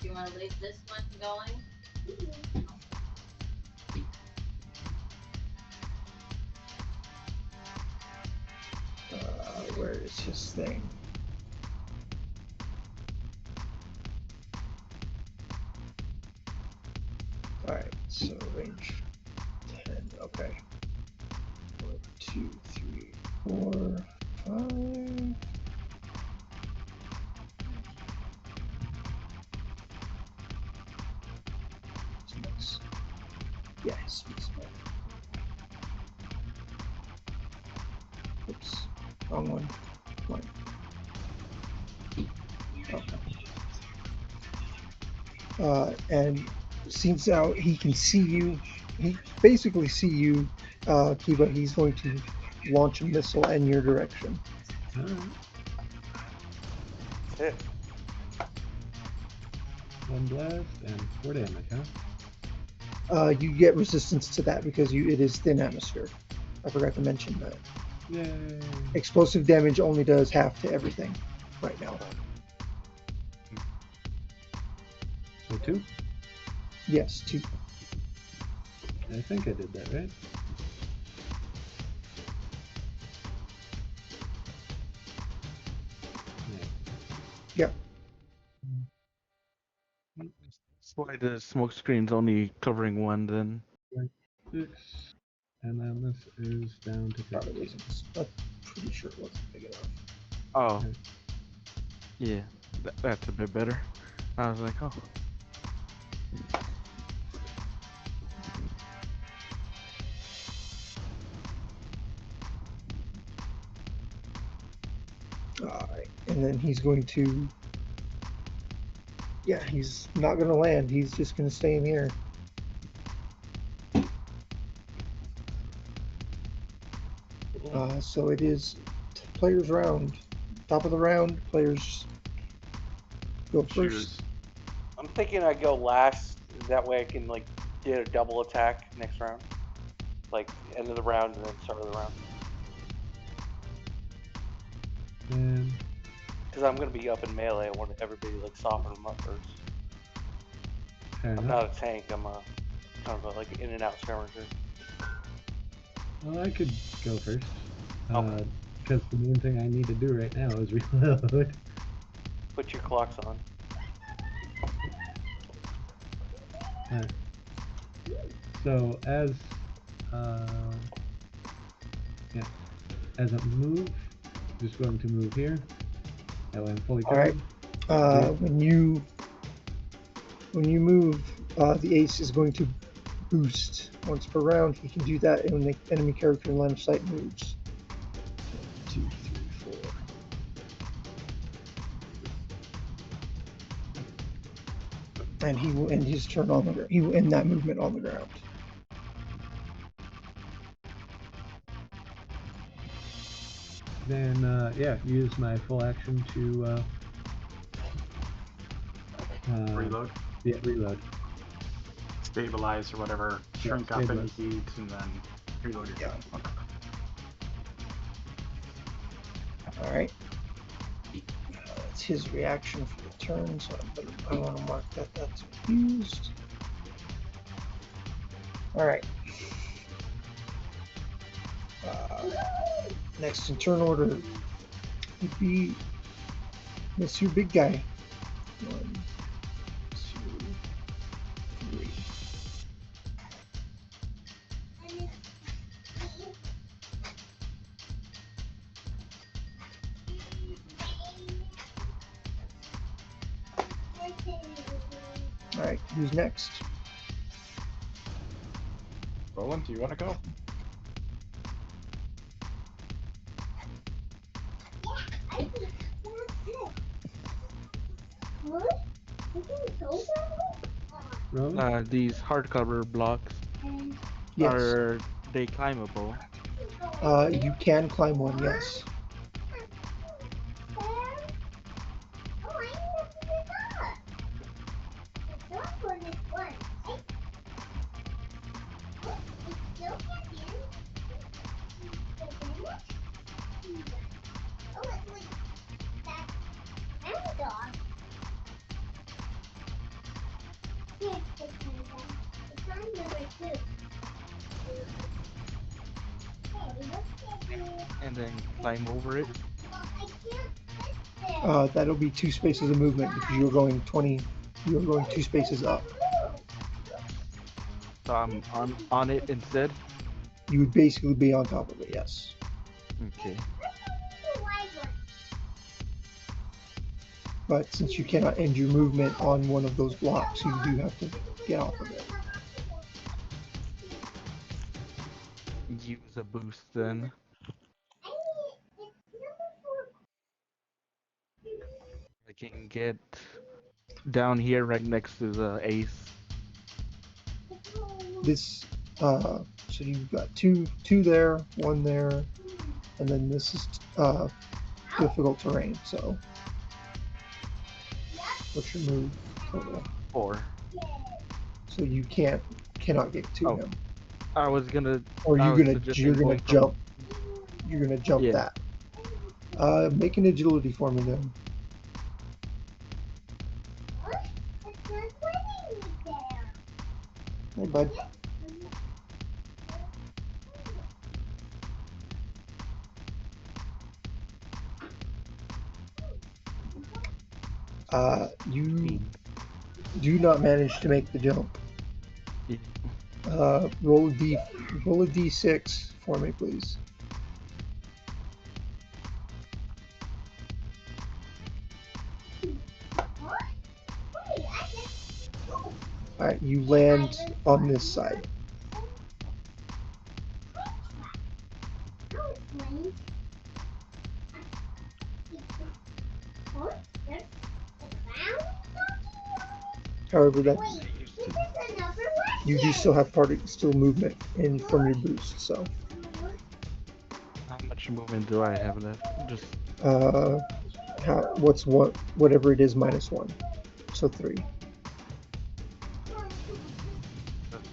Do you want to leave this one going? Where is his thing? Alright, so range 10. Okay. 1, 2, 3, 4, 5. Nice. Yes, he's back. Oops. Wrong one. One. And since now he can see you, he basically see you, Kiba. He's going to launch a missile in your direction. All right. Hit. 1 blast and 4 damage, huh? You get resistance to that because it is thin atmosphere. I forgot to mention that. Yay. Explosive damage only does half to everything right now. So 2? Yes, 2. I think I did that, right? Yeah. That's why the smoke screen's only covering 1 then. 6. And then this is down to Probably 15. wasn't. I'm pretty sure it wasn't big enough. Oh. Okay. Yeah, that's a bit better. I was like, oh. Alright, and then he's going to. Yeah, he's not going to land. He's just going to stay in the air. So it is players' round. Top of the round, players go first. Choose. I'm thinking I go last. That way I can like get a double attack next round, like end of the round and then start of the round. And Because I'm gonna be up in melee. I want everybody to like soften them up first. fair I'm enough. not a tank. I'm a kind of a, like in and out skirmisher. Well, I could go first. Okay. Because the main thing I need to do right now is reload. Put your clocks on. Alright. So as as a move, just going to move here. That way I'm fully covered. All right. When you move, the ace is going to boost once per round. He can do that when the enemy character in line of sight moves. 1, 2, 3, 4. And he will end his turn on the ground. He will end that movement on the ground. Then use my full action to Reload. Yeah, reload. Stabilize or whatever. Shrink up any heat and then reload your gun. Okay. All right. That's his reaction for the turn, so I want to mark that that's used. All right. Next in turn order would be Monsieur Big Guy. 1, 2, 3. All right, who's next? Roland, do you want to go? Roland? These hardcover blocks, Yes. are they climbable? You can climb one, yes. And then climb over it? That'll be 2 spaces of movement because you're going 20. You're going 2 spaces up. So I'm on it instead? You would basically be on top of it, yes. Okay. But since you cannot end your movement on one of those blocks, you do have to get off of it. Use a boost then. I can get down here right next to the ace. This, so you've got two there, 1 there, and then this is difficult terrain. So, what's your move total? 4. So you cannot get to Oh. him, I was or I you're was gonna suggesting going jump. from, You're gonna jump yeah. that. Make an agility for me then. Hey, bud. You do not manage to make the jump. Yeah. Roll a d6 for me, please. All right, you land on this side. However, that you do still have still movement in from your boost. So, How much movement do I have left? Just whatever it is minus 1, so 3.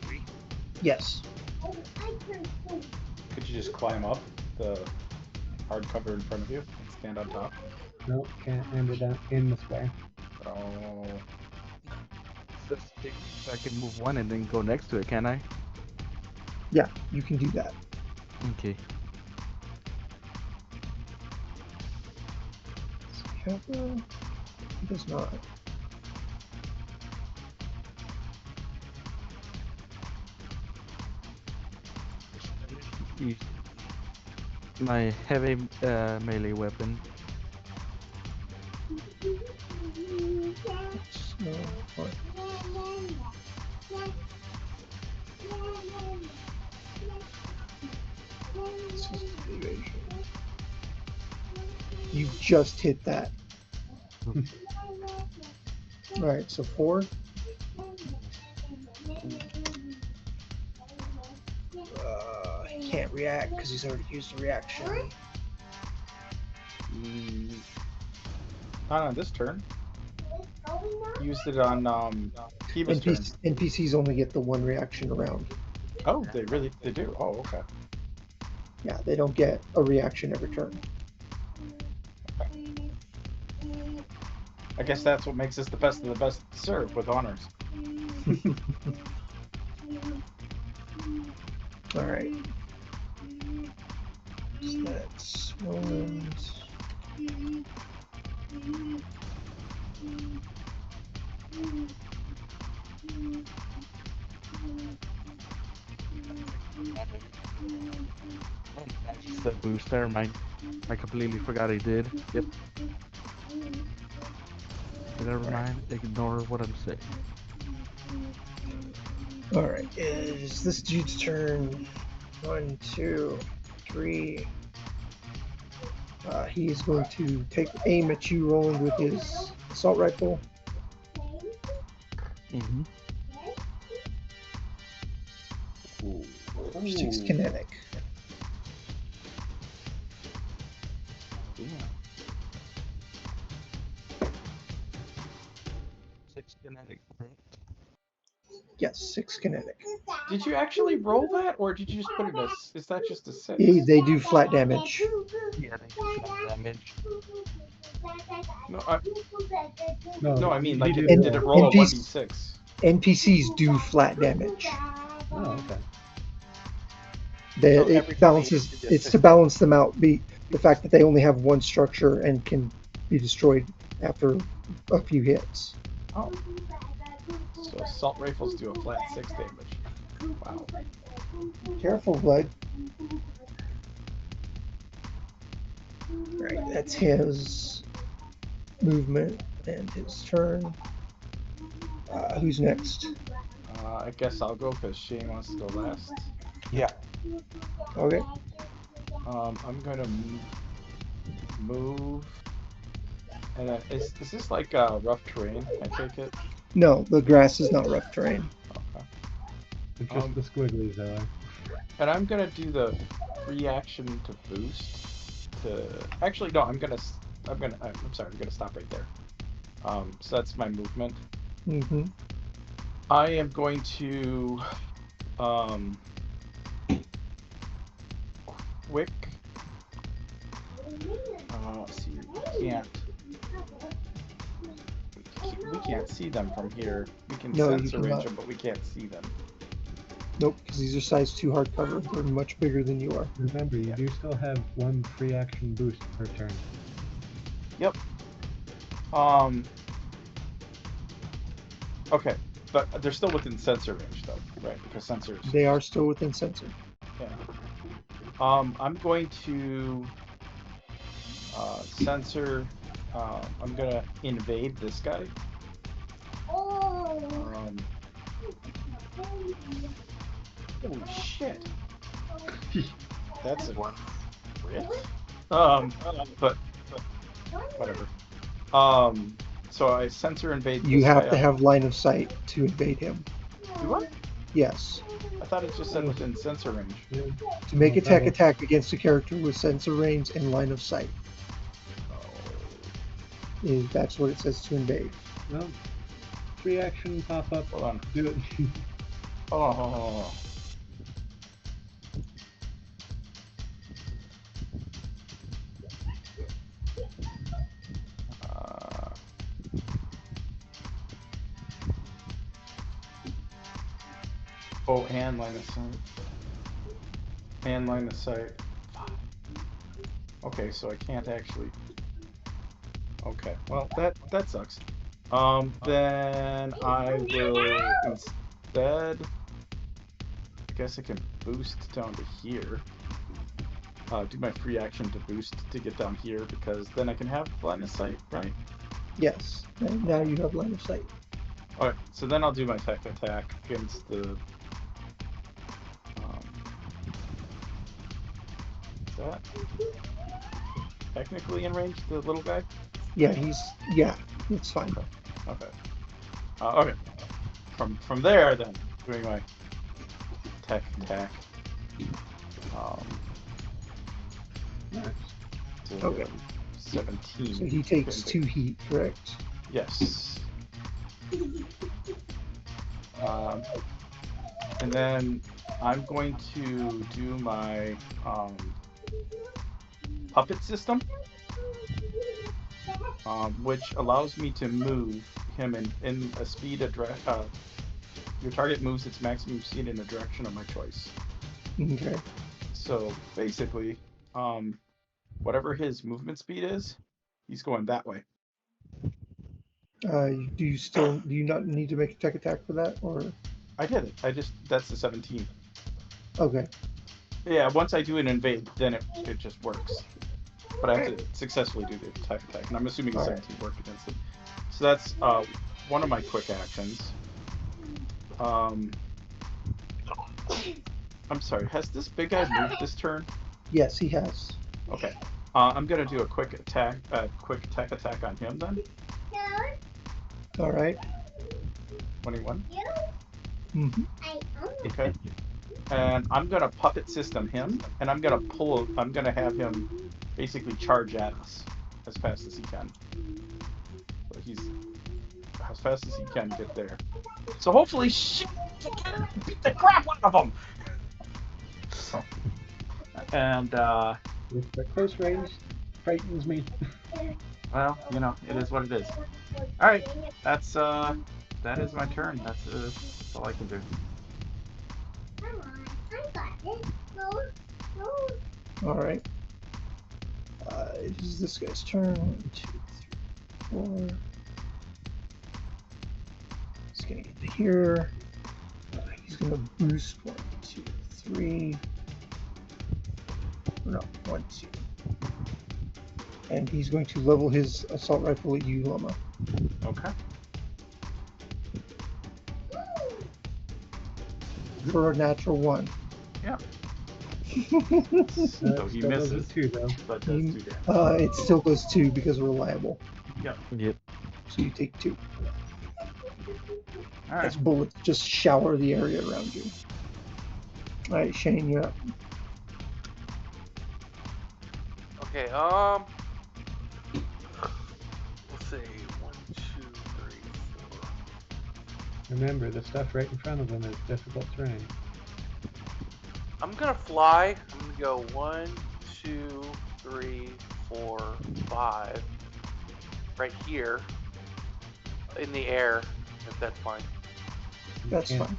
3. Yes. Could you just climb up the hardcover in front of you and stand on top? Nope, can't end it in this way. Oh, So I can move 1 and then go next to it, can I? Yeah, you can do that. Okay. Kappa, it does not. Use my heavy melee weapon. No, what? This is evasion. You just hit that. All right, so 4. He can't react because he's already used a reaction. not on this turn. Used it on Kiva's turn. NPCs only get the 1 reaction around. Oh, they do. Oh, okay. Yeah, they don't get a reaction every turn. I guess that's what makes us the best of the best serve with honors. All right. So that's Roland. That's the booster. I completely forgot I did. Yep. Never All right. mind. Ignore what I'm saying. All right. Is this dude's turn? 1, 2, 3. He is going to take aim at you, Roland, with his assault rifle. Mm-hmm. Ooh. 6 kinetic. Damn. 6 kinetic. Yes, 6 kinetic. Did you actually roll that, or did you just put it as? Is that just a 6? They do flat damage. Yeah, they do flat damage. No, No, no. I mean, he like, did N- did it roll. roll a NPC, 1d6? NPCs do flat damage. Oh, okay. So It every time he hits balances. you, just It's to 6 damage. balance them out. The fact that they only have one structure and can be destroyed after a few hits. Oh, so assault rifles do a flat 6 damage. Wow. Careful, Blood. Right, that's his movement and his turn. Who's next? I guess I'll go because Shane wants to go last. Yeah. Okay. I'm gonna move, and then is this like rough terrain? I take it. No, the grass is not rough terrain. Okay. Just the squigglies are. And I'm gonna do the free action to boost. To actually no, I'm sorry. I'm gonna stop right there. So that's my movement. Mm-hmm. I am going to um quick. See, we can't see them from here. We can No, you sensor range cannot. them, but we can't see them. Nope, because these are size 2 hardcover. They're much bigger than you are. Remember, you Yeah. do still have one free action boost per turn. Yep. Um. Okay, but they're still within sensor range, though, right? Because sensors. They are still within sensor. Yeah. I'm going to sensor. I'm gonna invade this guy. Um. Holy shit! That's a crit. But whatever. So I sensor invade You this have guy to up. have line of sight to invade him. Do I? Yes. I thought it just said Oh, within sensor range. yeah. To make Oh, a tech that'll. attack against a character with sensor range and line of sight. Oh. That's what it says to invade. Well, free action pop up. Hold on. Do it. Oh. Uh, oh, and line of sight. And line of sight. Okay, so I can't actually. Okay, well that sucks. Then I will instead. I guess I can boost down to here. Do my free action to boost to get down here because then I can have line of sight, right? Yes. And now you have line of sight. Alright, so then I'll do my tech attack against the. Is that technically in range, the little guy? Yeah, yeah, it's fine. Okay. Okay. Okay. From there, then doing my tech attack. Nice. Okay. To So 17. he takes Okay. 2 heat, correct? Yes. Um, and then I'm going to do my puppet system, which allows me to move him in a speed address. Your target moves its maximum speed in a direction of my choice. Okay. So basically, whatever his movement speed is, he's going that way. Do you not need to make a tech attack for that, or I did it. That's the 17. Okay. Yeah, once I do an invade, then it just works. But I have to successfully do the type attack, and I'm assuming a All right. 17 work against it. So that's one of my quick actions. Um, I'm sorry. Has this big guy moved this turn? Yes, he has. Okay. I'm gonna do a quick tech attack on him then. All right. 21. Mm-hmm. Okay. And I'm gonna puppet system him, and I'm gonna pull. I'm gonna have him basically charge at us as fast as he can. So he's as fast as he can get there. So hopefully, shit, beat the crap out of him. And The close range frightens me. well, it is what it is. All right, that is my turn. That's all I can do. All right. It is this guy's turn. 1, 2, 3, 4. He's gonna get to here. He's gonna boost 1, 2, 3. No, 1, 2. And he's going to level his assault rifle at you, Lama, Okay. for a natural 1. Yeah. That So he still does misses, it too, though. but does 2 damage. It still does 2 because reliable. Yep. Yep. So you take 2. All right. As bullets just shower the area around you. All right, Shane, you're up. Okay, let's see. 1, 2, 3, 4. Remember, the stuff right in front of them is difficult terrain. I'm gonna fly. I'm gonna go 1, 2, 3, 4, 5. Right here in the air, if that's fine. That's can't- fine.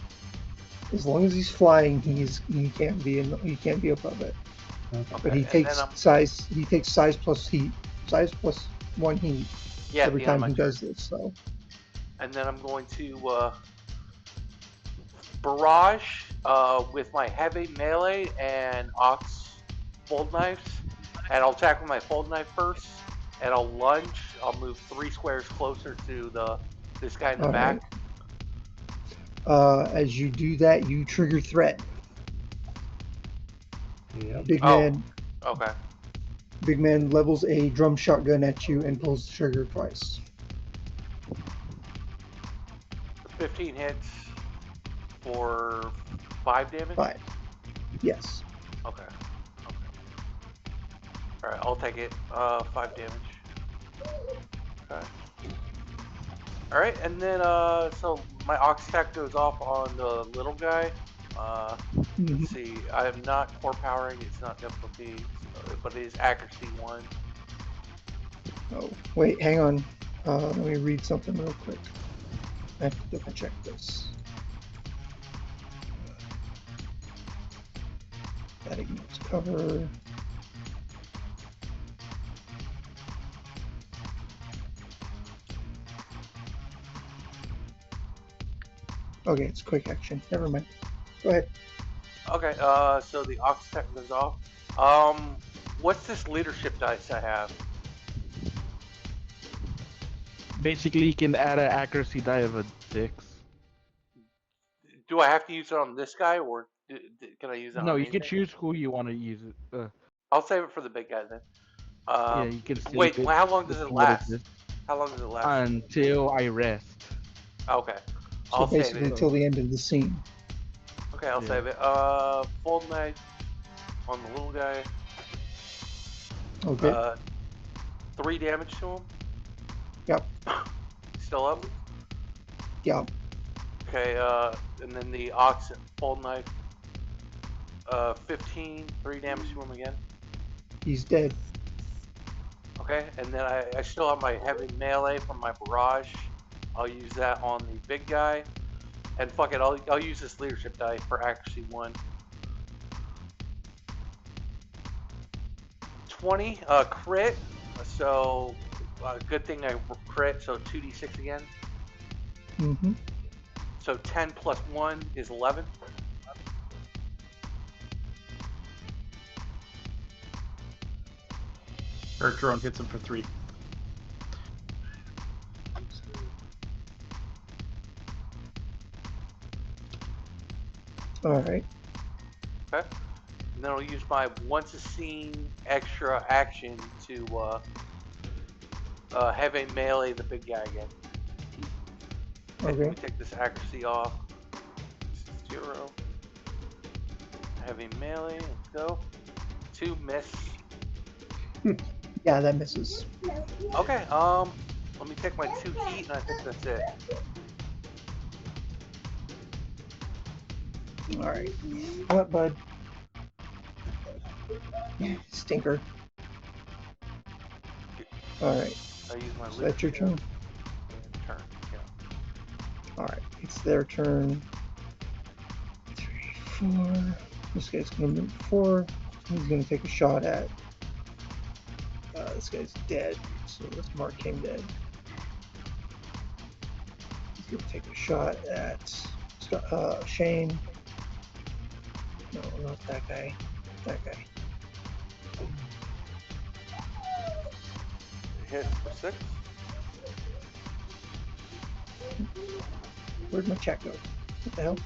As long as he's flying, he can't be above it. Okay. But he and takes then I'm size plus heat, size plus 1 heat at every the end of time my he turn. does this. So And then I'm going to barrage with my heavy melee and ox fold knives, and I'll attack with my fold knife first, and I'll lunge. I'll move 3 squares closer to this guy in the all back. right. As you do that, you trigger threat. Yep. Big Oh, man, okay. big man levels a drum shotgun at you and pulls the trigger twice. 15 hits for 5 damage. 5. Yes. Okay. All right, I'll take it. 5 damage. Okay. All right, and then so my ox attack goes off on the little guy. Mhm. Let's see. I am not core powering. It's not difficulty, but it is accuracy 1. Oh, wait, hang on. Let me read something real quick. I have to double check this. That ignores cover. Okay, it's quick action. Never mind. Go ahead. Okay. So the ox attack goes off. What's this leadership dice I have? Basically, you can add an accuracy die of a 6. Do I have to use it on this guy, or can I use it No, on you can anything? choose who you want to use it. I'll save it for the big guy then. Yeah, you can save Wait. it. How long It's does it what it last? is. How long does it last? Until I rest. Okay. So I'll save basically, it. till the end of the scene. Okay, I'll Yeah. save it. Fold knife on the little guy. Okay. 3 damage to him. Yep. Still up. Yep. Okay. And then the ox fold knife. 15. 3 damage to him again. He's dead. Okay, and then I still have my heavy melee from my barrage. I'll use that on the big guy. And fuck it, I'll use this leadership die for accuracy 1. 20, crit. So, good thing I crit, so 2d6 again. Mm-hmm. So 10 plus 1 is 11. Or drone hits him for 3. All right. Okay. And then I'll use my once a scene extra action to have a melee the big guy again. Let Okay. me take this accuracy off. 0. Heavy melee. Let's go. 2 miss. Yeah, that misses. Okay. Let me take my 2 heat, and I think that's it. All right. What, bud? Stinker. All right. I use my So that's your turn. and turn. Yeah. All right. It's their turn. 3, 4. This guy's gonna move 4. He's gonna take a shot at. This guy's dead, so let's mark him dead. He's gonna take a shot at Shane. No, not that guy. That guy. Hit for 6. Where'd my chat go? What the hell?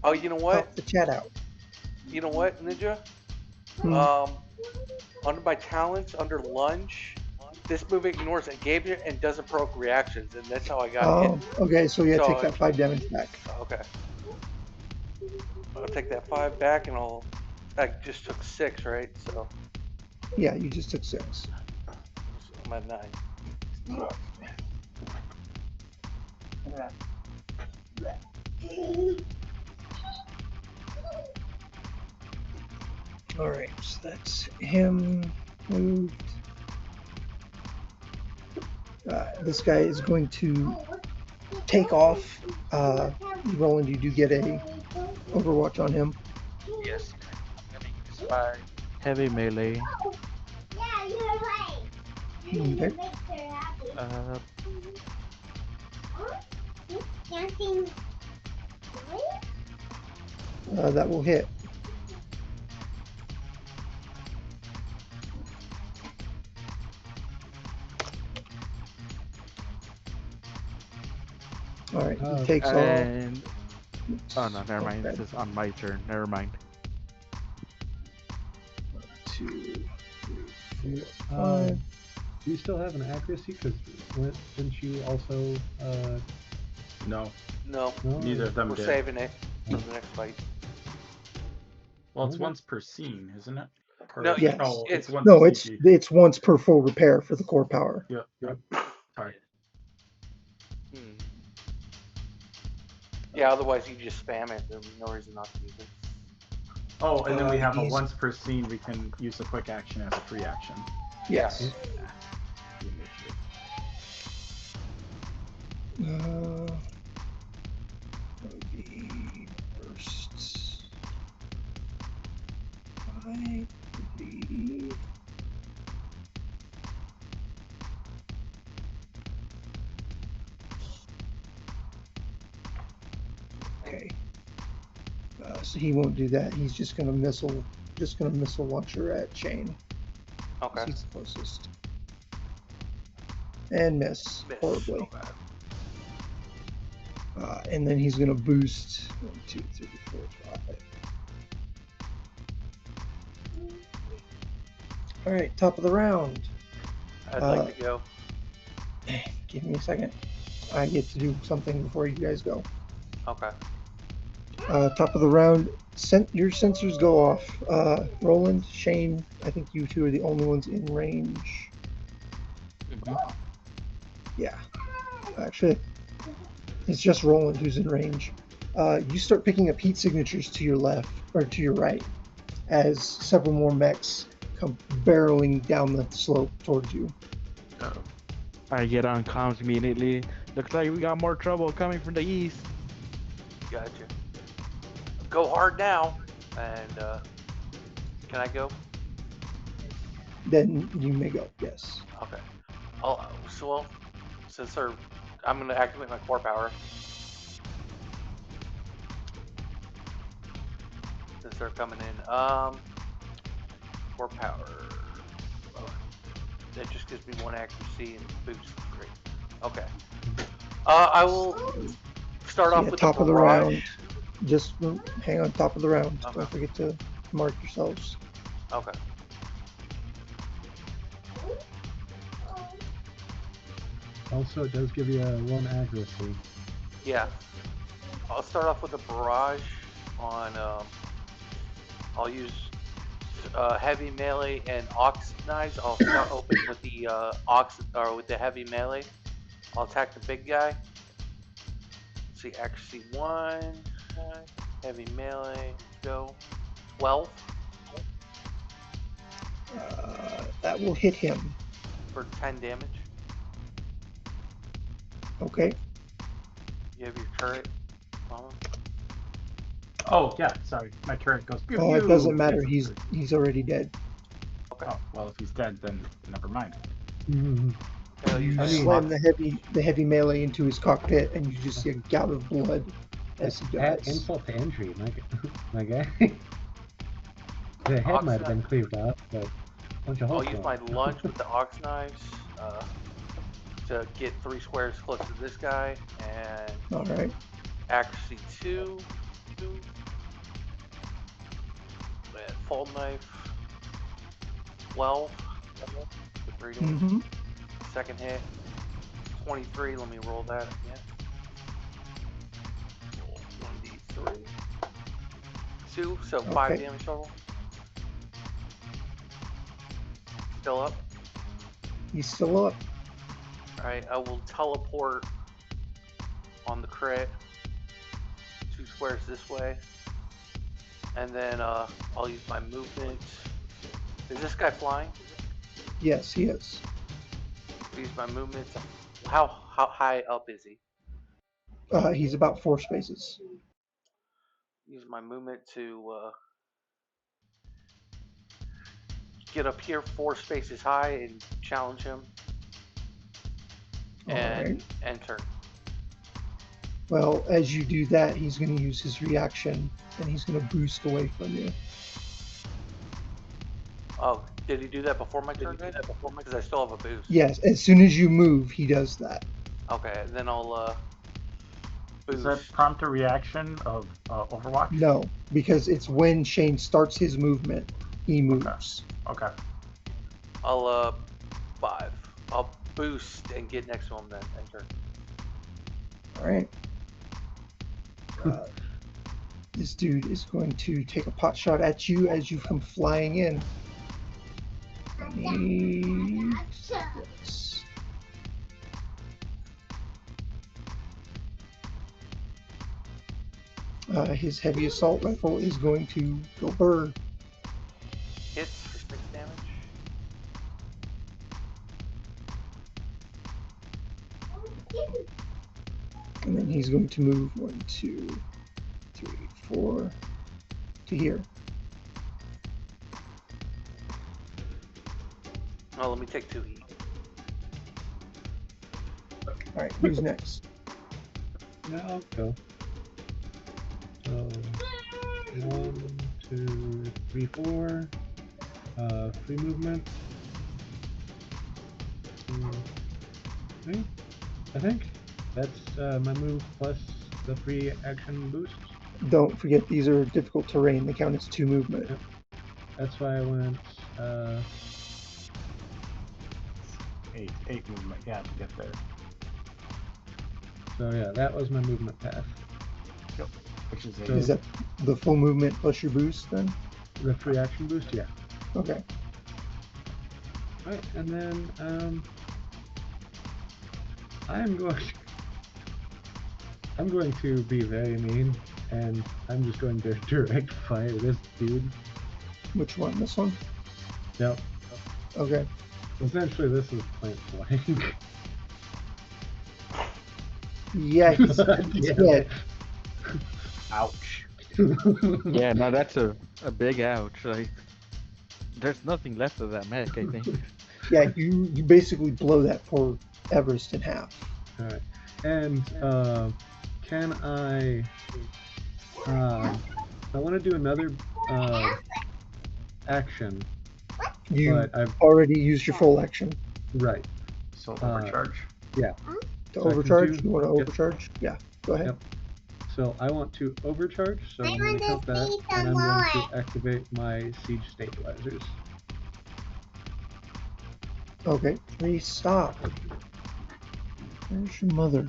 Oh, you know Pop what? the chat out. You know what, Ninja? Under my talents, under lunge, this move ignores engagement and doesn't provoke reactions, and that's how I got hit. Okay, so yeah, So take that 5 damage back. Okay. I'll take that 5 back, and I just took 6, right? So Yeah, you just took 6. I'm at 9. All right, so that's him moved. This guy is going to take off. Roland, you do get a Overwatch on him. Yes. I'm gonna use my heavy melee. Okay. Uh, That will hit. All right, he takes off. and oh no, never mind. Okay. This is on my turn. Never mind. 2, 3, 4, 5. Do you still have an accuracy? Because didn't you also? No, No, neither of them we're did. saving it for the next fight. Well, it's Okay. once per scene, isn't it? No, Yes. Oh, it's once No, a it's CP. it's once per full repair for the core power. Yep. Sorry. Yeah, otherwise you just spam it. There's no reason not to use it. Oh, and then we have a he's- once per scene. We can use a quick action as a free action. Yes. That would be first. 5 would be. Okay. So he won't do that. He's just gonna missile launcher at Shane. Okay. He's the closest. And miss horribly. Okay. And then he's gonna boost 1, 2, 3, 4, 5. All right, top of the round. I'd like to go. Give me a second. I get to do something before you guys go. Okay. Top of the round. Your sensors go off. Roland, Shane, I think you two are the only ones in range. Yeah. Actually, it's just Roland who's in range. You start picking up heat signatures to your left or to your right as several more mechs come barreling down the slope towards you. Uh-oh. I get on comms immediately. Looks like we got more trouble coming from the east. Gotcha. Go hard now. And can I go? Then you may go. Yes. Okay. Since I'm gonna activate my core power. This start coming in. 4 power. Oh, that just gives me 1 accuracy and boost 3. Okay. I will start So off yeah, with the top of the barrage. round. Just hang on, top of the round. Okay. Don't forget to mark yourselves. Okay. Also, it does give you a 1 accuracy. Yeah. I'll start off with a barrage on. I'll use heavy melee and ox knives. I'll start open with the ox or with the heavy melee. I'll attack the big guy. Let's see, accuracy 1, heavy melee. Let's go. 12 That will hit him. for 10 damage. Okay. You have your turret. Mama. Oh yeah, sorry. My turret goes pew It pew. doesn't matter. Hits him. He's already dead. Okay. Oh well, if he's dead, then never mind. Mhm. Okay, I'll use You my slam the heavy melee into his cockpit, and you just see a gout of blood as he Add dies. insult to injury, my guy. The head ox might have been knife. cleaved off, but a bunch of I'll holes use my gone. lunge with the ox knives to get 3 squares close to this guy, and All right. accuracy 2, and full knife 12 for 3 damage. Mm-hmm. Second hit 23. Let me roll that again. Roll 1d3. 2, so 5 Okay. damage total. Still up. He's still up. Alright, I will teleport on the crit 2 squares this way. And then I'll use my movement. Is this guy flying? Yes, he is. Use my movement. How high up is he? He's about 4 spaces. Use my movement to get up here 4 spaces high and challenge him. All And right. enter. Well, as you do that, he's going to use his reaction, and he's going to boost away from you. Oh, did he do that before my turn then? Because I still have a boost. Yes, as soon as you move, he does that. Okay, then I'll Does boost. that prompt a reaction of Overwatch? No, because it's when Shane starts his movement, he moves. Okay. I'll 5. I'll boost and get next to him then. Enter. All right. This dude is going to take a pot shot at you as you come flying in. I need this. His heavy assault rifle is going to go burr. Hits for 6 damage. And then he's going to move 1, 2, 3, 4 to here. Oh, let me take 2 heat. All right, who's next? No, I'll go. So 1, 2, 3, 4. Free movement. 2, 3. I think that's my move plus the free action boost. Don't forget these are difficult terrain. They count as 2 movement. Yep. That's why I went 8 movement. Yeah, to get there. so yeah, that was my movement path. Yep. Which is So- Is that the full movement plus your boost then? The free action boost, yeah. Okay. Right, and then I'm going to be very mean, and I'm just going to direct fire this dude. Which one? This one? Yep. Okay. Essentially, this is point blank. Yeah, he's dead. ouch. Yeah, no, that's a big ouch. Like, there's nothing left of that mech, I think. Yeah, you basically blow that poor Everest in half. All right, and can I want to do another action, You but I've already used your full action right. So overcharge. Yeah. to So I can overcharge. do. You want to Yep. overcharge? Yeah, go ahead. Yep. So I want to overcharge. So I'm going to count that, and I'm going to activate my siege stabilizers. Okay, please stop. Where's your mother?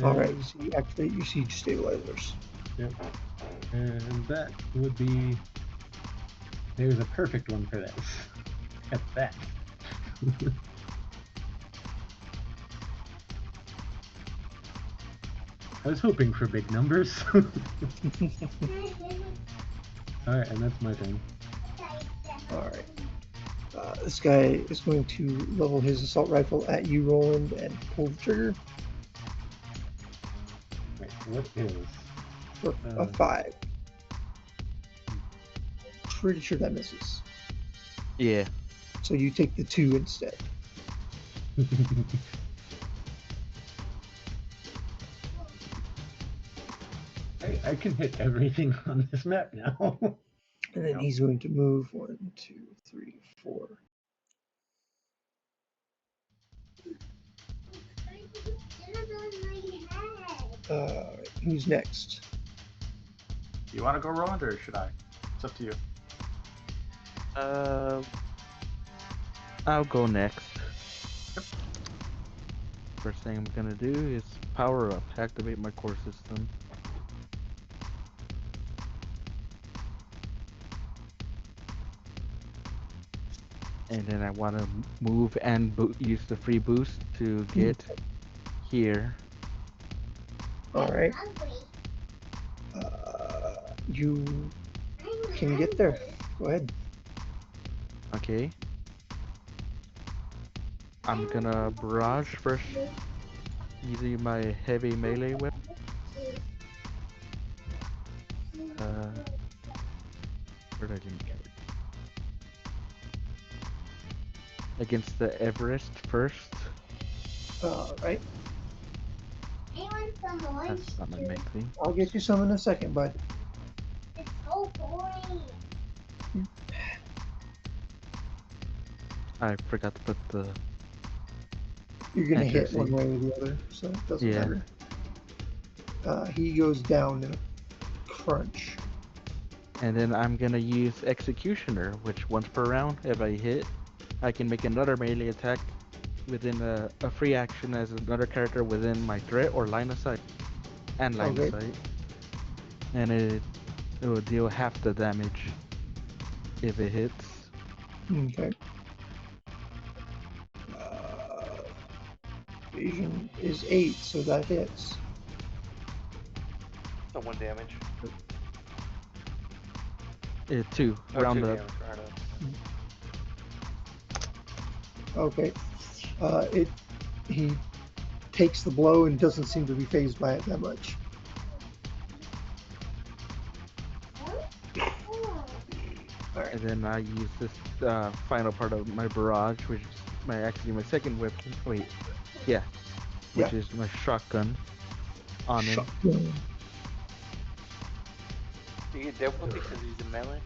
All right, And, so you activate your siege stabilizers. yep. And that would be. There's a perfect one for this. At that. I was hoping for big numbers. Alright, and that's my turn. All right. This guy is going to level his assault rifle at you, Roland, and pull the trigger Wait, what is? for a 5. Pretty sure that misses. Yeah. So you take the 2 instead. I can hit everything on this map now. And then he's going to move 1, 2, 3, 4. Who's next? You want to go, Roland, or should I? It's up to you. I'll go next. First thing I'm gonna do is power up, activate my core system. And then I want to move and use the free boost to get here. All right. You can get there. Go ahead. Okay. I'm gonna barrage first using my heavy melee weapon. Where did I leave it? Against the Everest first. All right. That's not my main thing. I'll get you some in a second, bud. It's so boring. I forgot to put the. You're gonna hit accuracy. one way or the other, so it doesn't Yeah. matter. He goes down in a crunch. And then I'm gonna use Executioner, which once per round, if I hit, I can make another melee attack within a free action as another character within my threat or line of sight. And line Okay. of sight. And it will deal half the damage if it hits. Okay. Evasion is 8, so that hits. So 1 damage. 2, Or round 2 up. damage, round up. Okay. He takes the blow and doesn't seem to be phased by it that much. And then I use this final part of my barrage, which is actually my second weapon. Wait, yeah, which is my shotgun on him. Shotgun. Do you get difficulty because he's in melee?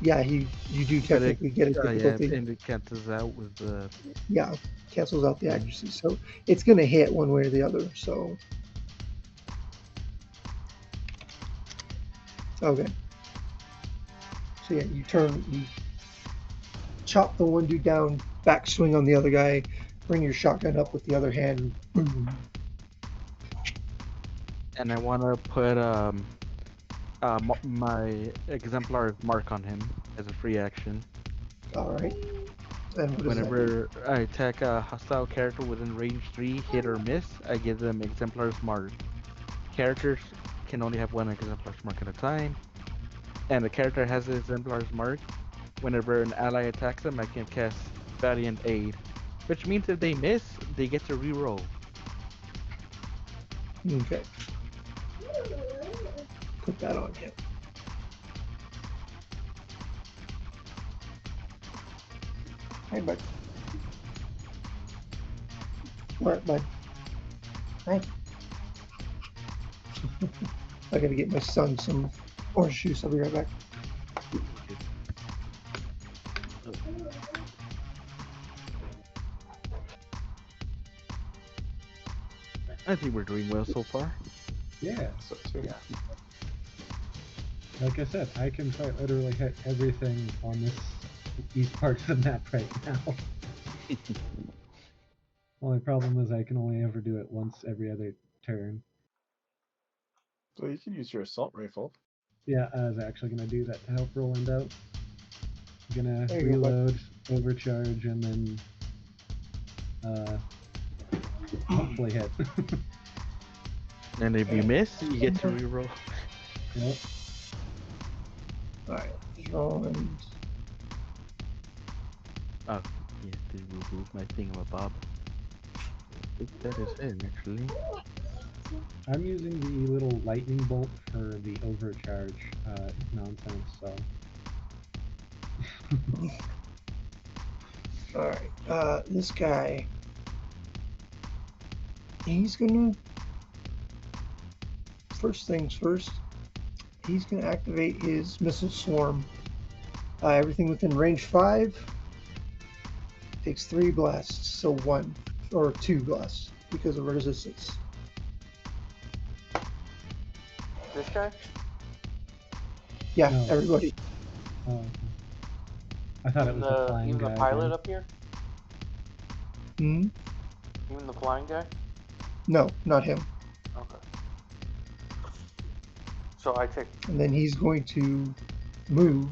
Yeah, you do technically get a difficulty. Yeah, and it cancels out with the. Yeah, cancels out the accuracy. So it's going to hit one way or the other. So, okay. So yeah, you chop the one dude down, back swing on the other guy, bring your shotgun up with the other hand. Boom. And I want to put my exemplar mark on him as a free action. All right. And what does that do? Whenever I attack a hostile character within range 3, hit or miss, I give them exemplar's mark. Characters can only have one exemplar's mark at a time, and the character has the exemplar's mark. Whenever an ally attacks them, I can cast Valiant Aid, which means if they miss, they get to reroll. Okay. Put that on him. Hey, bud. Where, bud? Hey. I gotta get my son some orange juice. I'll be right back. Okay. I think we're doing well so far. Yeah. So too. Yeah. Like I said, I can quite literally hit everything on this east part of the map right now. Only problem is I can only ever do it once every other turn. So you can use your assault rifle. Yeah, I was actually gonna do that to help Roland out. Gonna There you go, bud. reload, overcharge, and then hopefully hit. And if you miss, you get to reroll. Yep. Alright, Roland. Oh, yeah, they removed my thingamabob. I think that is it, actually. I'm using the little lightning bolt for the overcharge nonsense, so. Alright, this guy. He's gonna. First things first, he's gonna activate his missile swarm. Everything within range 5 takes 3 blasts, so 1 or 2 blasts because of resistance. This guy? Yeah, No. everybody. Oh, okay. I thought it was the flying Even guy the pilot again. up here? Hmm? Even the flying guy? No, not him. Okay. So I take. And then he's going to move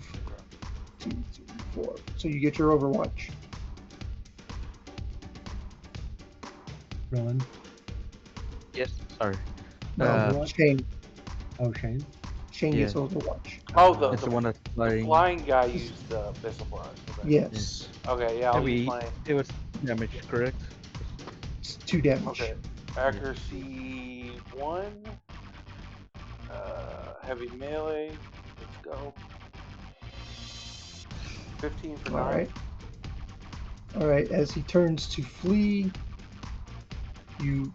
2, 3, 4. So you get your Overwatch. Roland. Yes, sorry. No, Overwatch? Shane. Oh, Shane. Shane Yeah. gets Overwatch. Oh, It's the one that's the flying. flying guy used the missile barrage. Okay. Yes, Okay, yeah, I'll use my. It was damage, correct? it's 2 damage. Okay. Accuracy 1. Heavy melee. Let's go. 15 for 9. Alright. Alright, as he turns to flee, you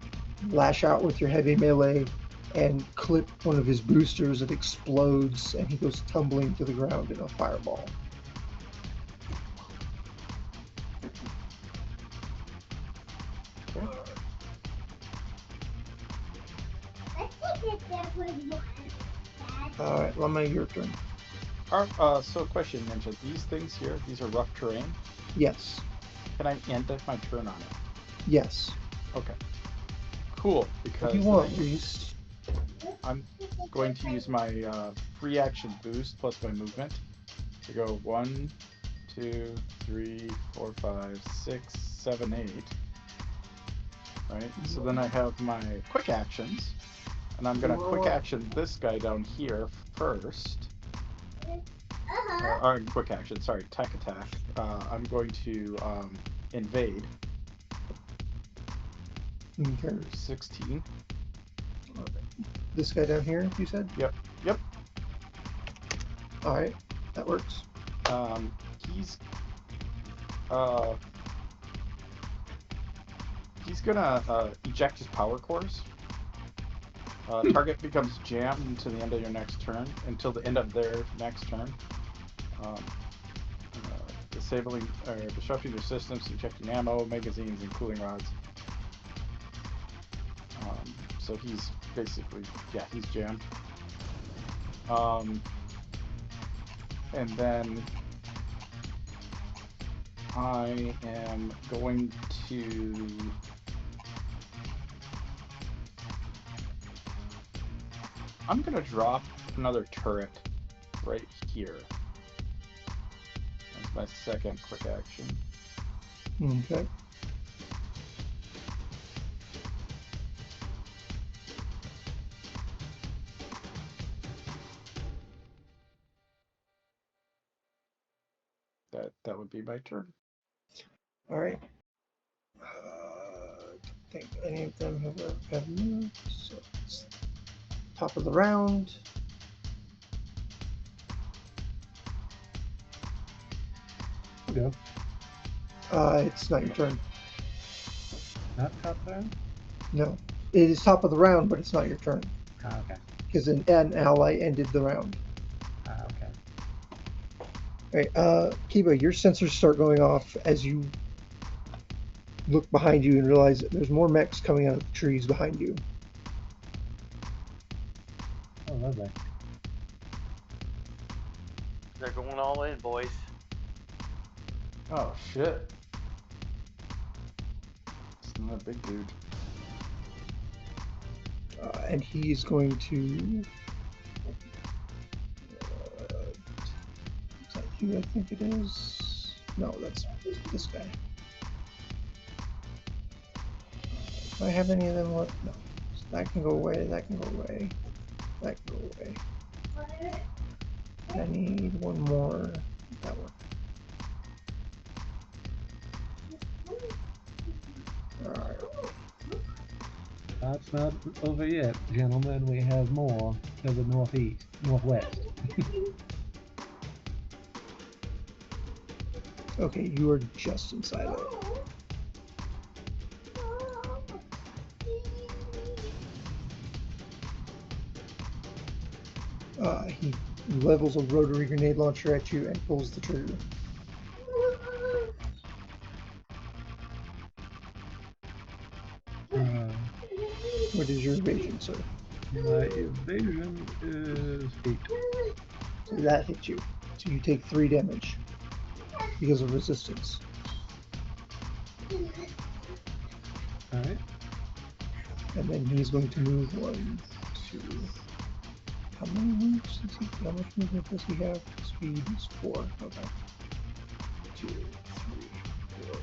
lash out with your heavy melee and clip one of his boosters. It explodes and he goes tumbling to the ground in a fireball. Okay. Alright, Lama, your turn. So question, Ninja. These things here, these are rough terrain. Yes. Can I end my turn on it? Yes. Okay. Cool. What Because do you want, Reese? I'm going to use my free action boost plus my movement to go 1, 2, 3, 4, 5, 6, 7, 8. Right. So then I have my quick actions, and I'm gonna quick action this guy down here first. Or quick action, sorry, tech attack. I'm going to invade. Okay. 16. This guy down here, you said? Yep. Yep. Alright, that works. He's gonna eject his power cores. Target becomes jammed until the end of your next turn, until the end of their next turn. Disabling or disrupting your systems, ejecting ammo, magazines, and cooling rods. So he's basically, yeah, he's jammed. And then I am going to I'm gonna drop another turret right here. That's my second quick action. Okay. That would be my turn. Alright. Don't think any of them have moved, so it's top of the round. Go. It's not your turn. Not top down? No. It is top of the round, but it's not your turn. Okay. because an ally ended the round. Okay. All right, Kiba, your sensors start going off as you look behind you and realize that there's more mechs coming out of the trees behind you. Oh, lovely. They're going all in, boys. Oh shit! It's not a big dude. And he's going to. Is that you? I think it is. No, that's this guy. Do I have any of them left? No. So that can go away. That can go away. That can go away. I need one more. That one. All right. That's not over yet, gentlemen. We have more to the northwest. Okay, you are just inside of it. He levels a rotary grenade launcher at you and pulls the trigger. What is your evasion, sir? My evasion is 8. So that hits you. So you take 3 damage because of resistance. Alright. And then he's going to move 1, 2. How many moves does he? How much movement does he have? Speed is 4. Okay. 2, 3, 4.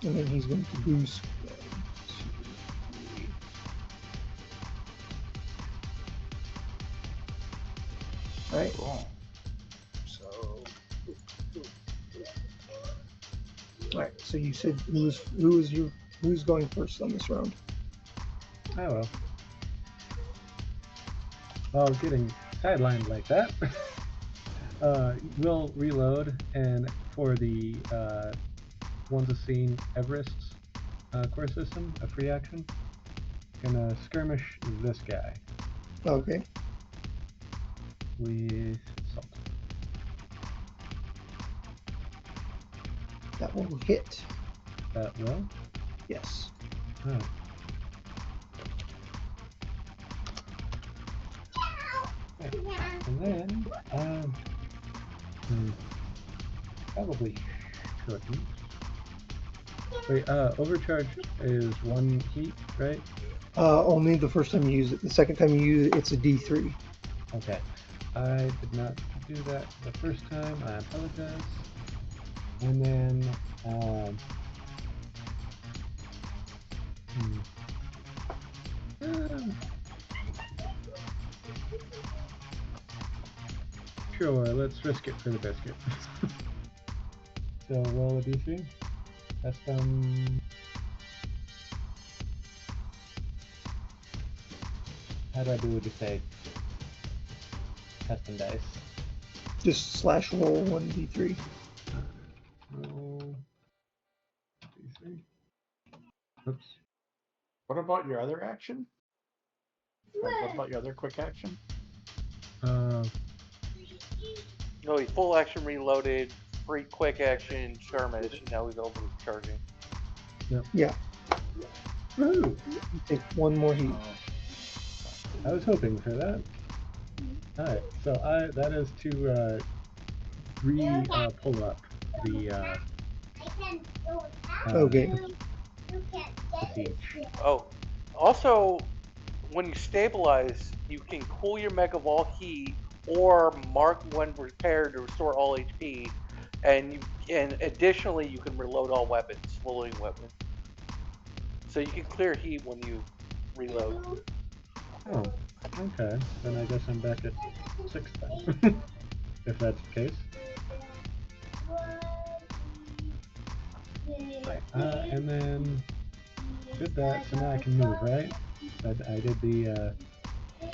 And then he's going to boost 1, 2, 3. All right. Cool. So. All right. So you said who's going first on this round? Oh well. Well, getting sidelined like that. We'll reload, and for the ones that's seen Everest's core system, a free action, gonna skirmish this guy Okay. with salt. That will hit. That will. Yes. Alright. And then, probably shorten. Wait, overcharge is 1 heat, right? Only the first time you use it. The second time you use it, it's a D3. Okay. I did not do that the first time. I apologize. And then, sure, let's risk it for the biscuit. So roll a d3. Custom. How do I do what you say? Custom dice. Just slash roll 1d3. Roll d3. Oops. What about your other action? What about your other quick action? No, he full action reloaded, free quick action skirmish. Now he's overcharging. Yeah. Woohoo! You take 1 more heat. I was hoping for that. Alright, so that is to pull up the Okay. the siege. Oh, also, when you stabilize, you can cool your mech of all heat or mark when repaired to restore all HP, and additionally you can reload all weapons, loading weapon. So you can clear heat when you reload. Oh, okay. Then I guess I'm back at 6 then. If that's the case. Right, and then did that, so now I can move, right? So I did the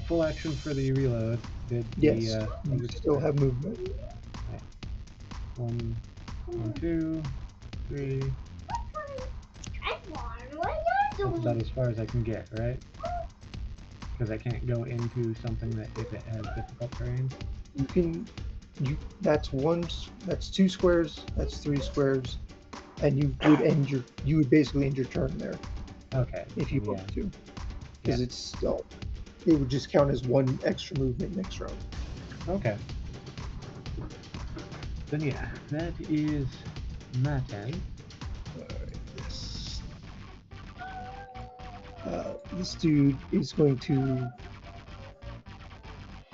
full action for the reload. Did Yes. the You still have movement. right. 1, 2, 3. That's about as far as I can get, right? Because I can't go into something that if it has difficult terrain. You can, that's that's 2 squares, that's 3 squares, and you would basically end your turn there Okay. if you then wanted to, Yeah. because it's still, it would just count as 1 extra movement next round. Okay. Then yeah, that is my turn. Yes. This dude is going to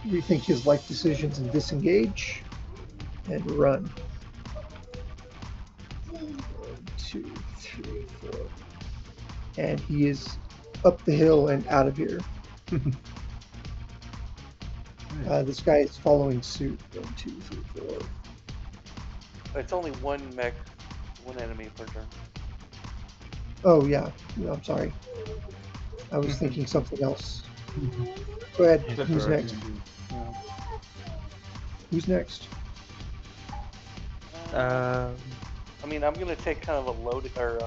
rethink his life decisions and disengage and run. 1, 2, 3, 4. And he is up the hill and out of here. This guy is following suit. 1, 2, 3, 4. It's only one enemy per turn. Oh yeah, I'm sorry. I was thinking something else. Go ahead. That's Who's Right, next? indeed. Yeah. Who's next? I mean, I'm gonna take kind of a load, or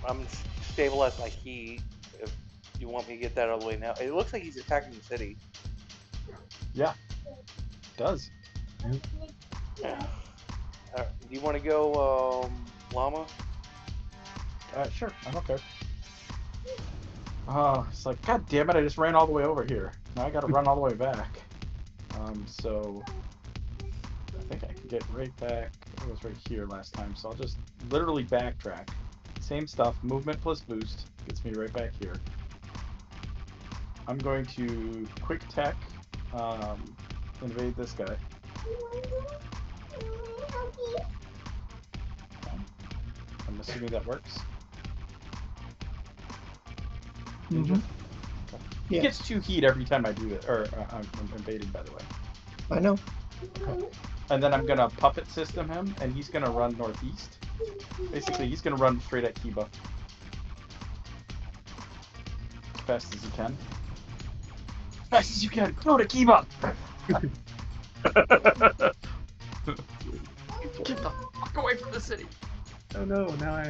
I'm gonna stabilize my key. If you want me to get that all the way now, it looks like he's attacking the city. Yeah. Does. Yeah. Do you want to go, Llama? Sure. I'm okay. Oh, it's like, God damn it! I just ran all the way over here. Now I got to run all the way back. So I think I can get right back. I was right here last time, so I'll just literally backtrack. Same stuff. Movement plus boost gets me right back here. I'm going to quick tech, invade this guy. Okay. I'm assuming that works. Ninja? Okay. He gets 2 heat every time I do that, or I'm invading, by the way. I know. Okay. And then I'm gonna puppet system him, and he's gonna run northeast. Basically, he's gonna run straight at Kiba. As fast as he can. Fast as you can! Go to Kiba! Get the fuck away from the city! Oh no! Now I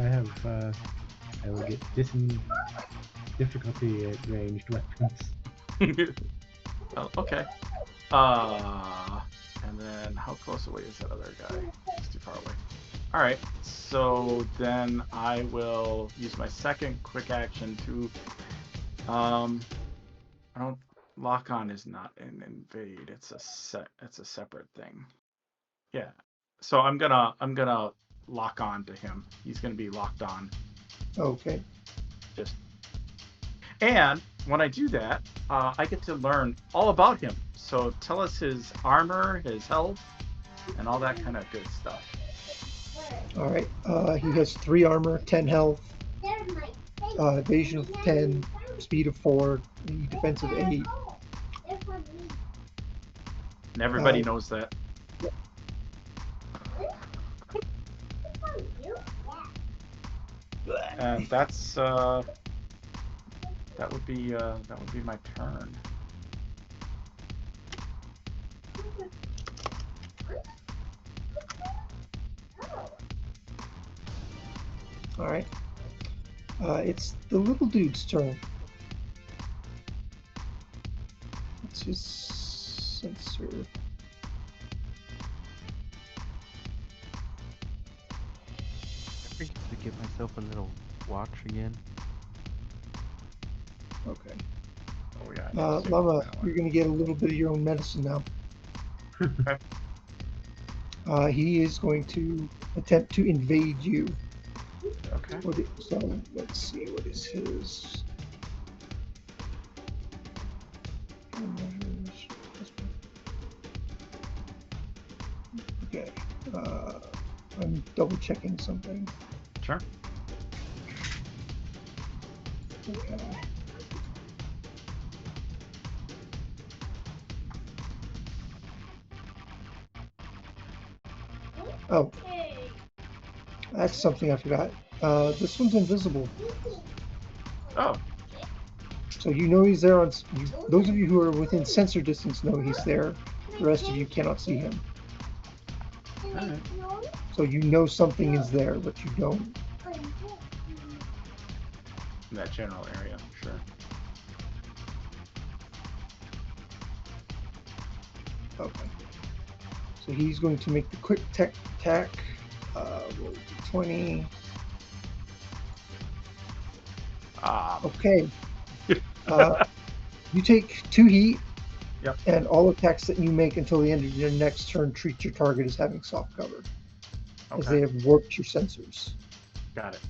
have. I will get difficulty at ranged weapons. Oh, okay. And then how close away is that other guy? He's too far away. Alright, so then I will use my second quick action to I don't lock on is not an invade, it's a separate thing. Yeah. So I'm gonna lock on to him. He's gonna be locked on. Okay. And when I do that, I get to learn all about him. So tell us his armor, his health, and all that kind of good stuff. All right. He has 3 armor, 10 health, evasion of 10, speed of 4, defense of 8. And everybody knows that. And that's that would be my turn. All right. It's the little dude's turn. It's his sensor. I think to give myself a little watch again. Okay. Oh yeah. I need to save Llama, that one. you're going to get a little bit of your own medicine now. Okay. He is going to attempt to invade you. Okay. So let's see, what is his? Okay. I'm double checking something. Sure. Okay. Oh, that's something I forgot. This one's invisible. Oh. So you know he's there on. Those of you who are within sensor distance know he's there. The rest of you cannot see him. Alright. So you know something is there, but you don't. in that general area. Sure. Okay. So he's going to make the quick tech attack. Roll 20. Okay. Uh, you take 2 heat, Yep. and all attacks that you make until the end of your next turn treat your target as having soft cover, as they Okay. have warped your sensors. Got it.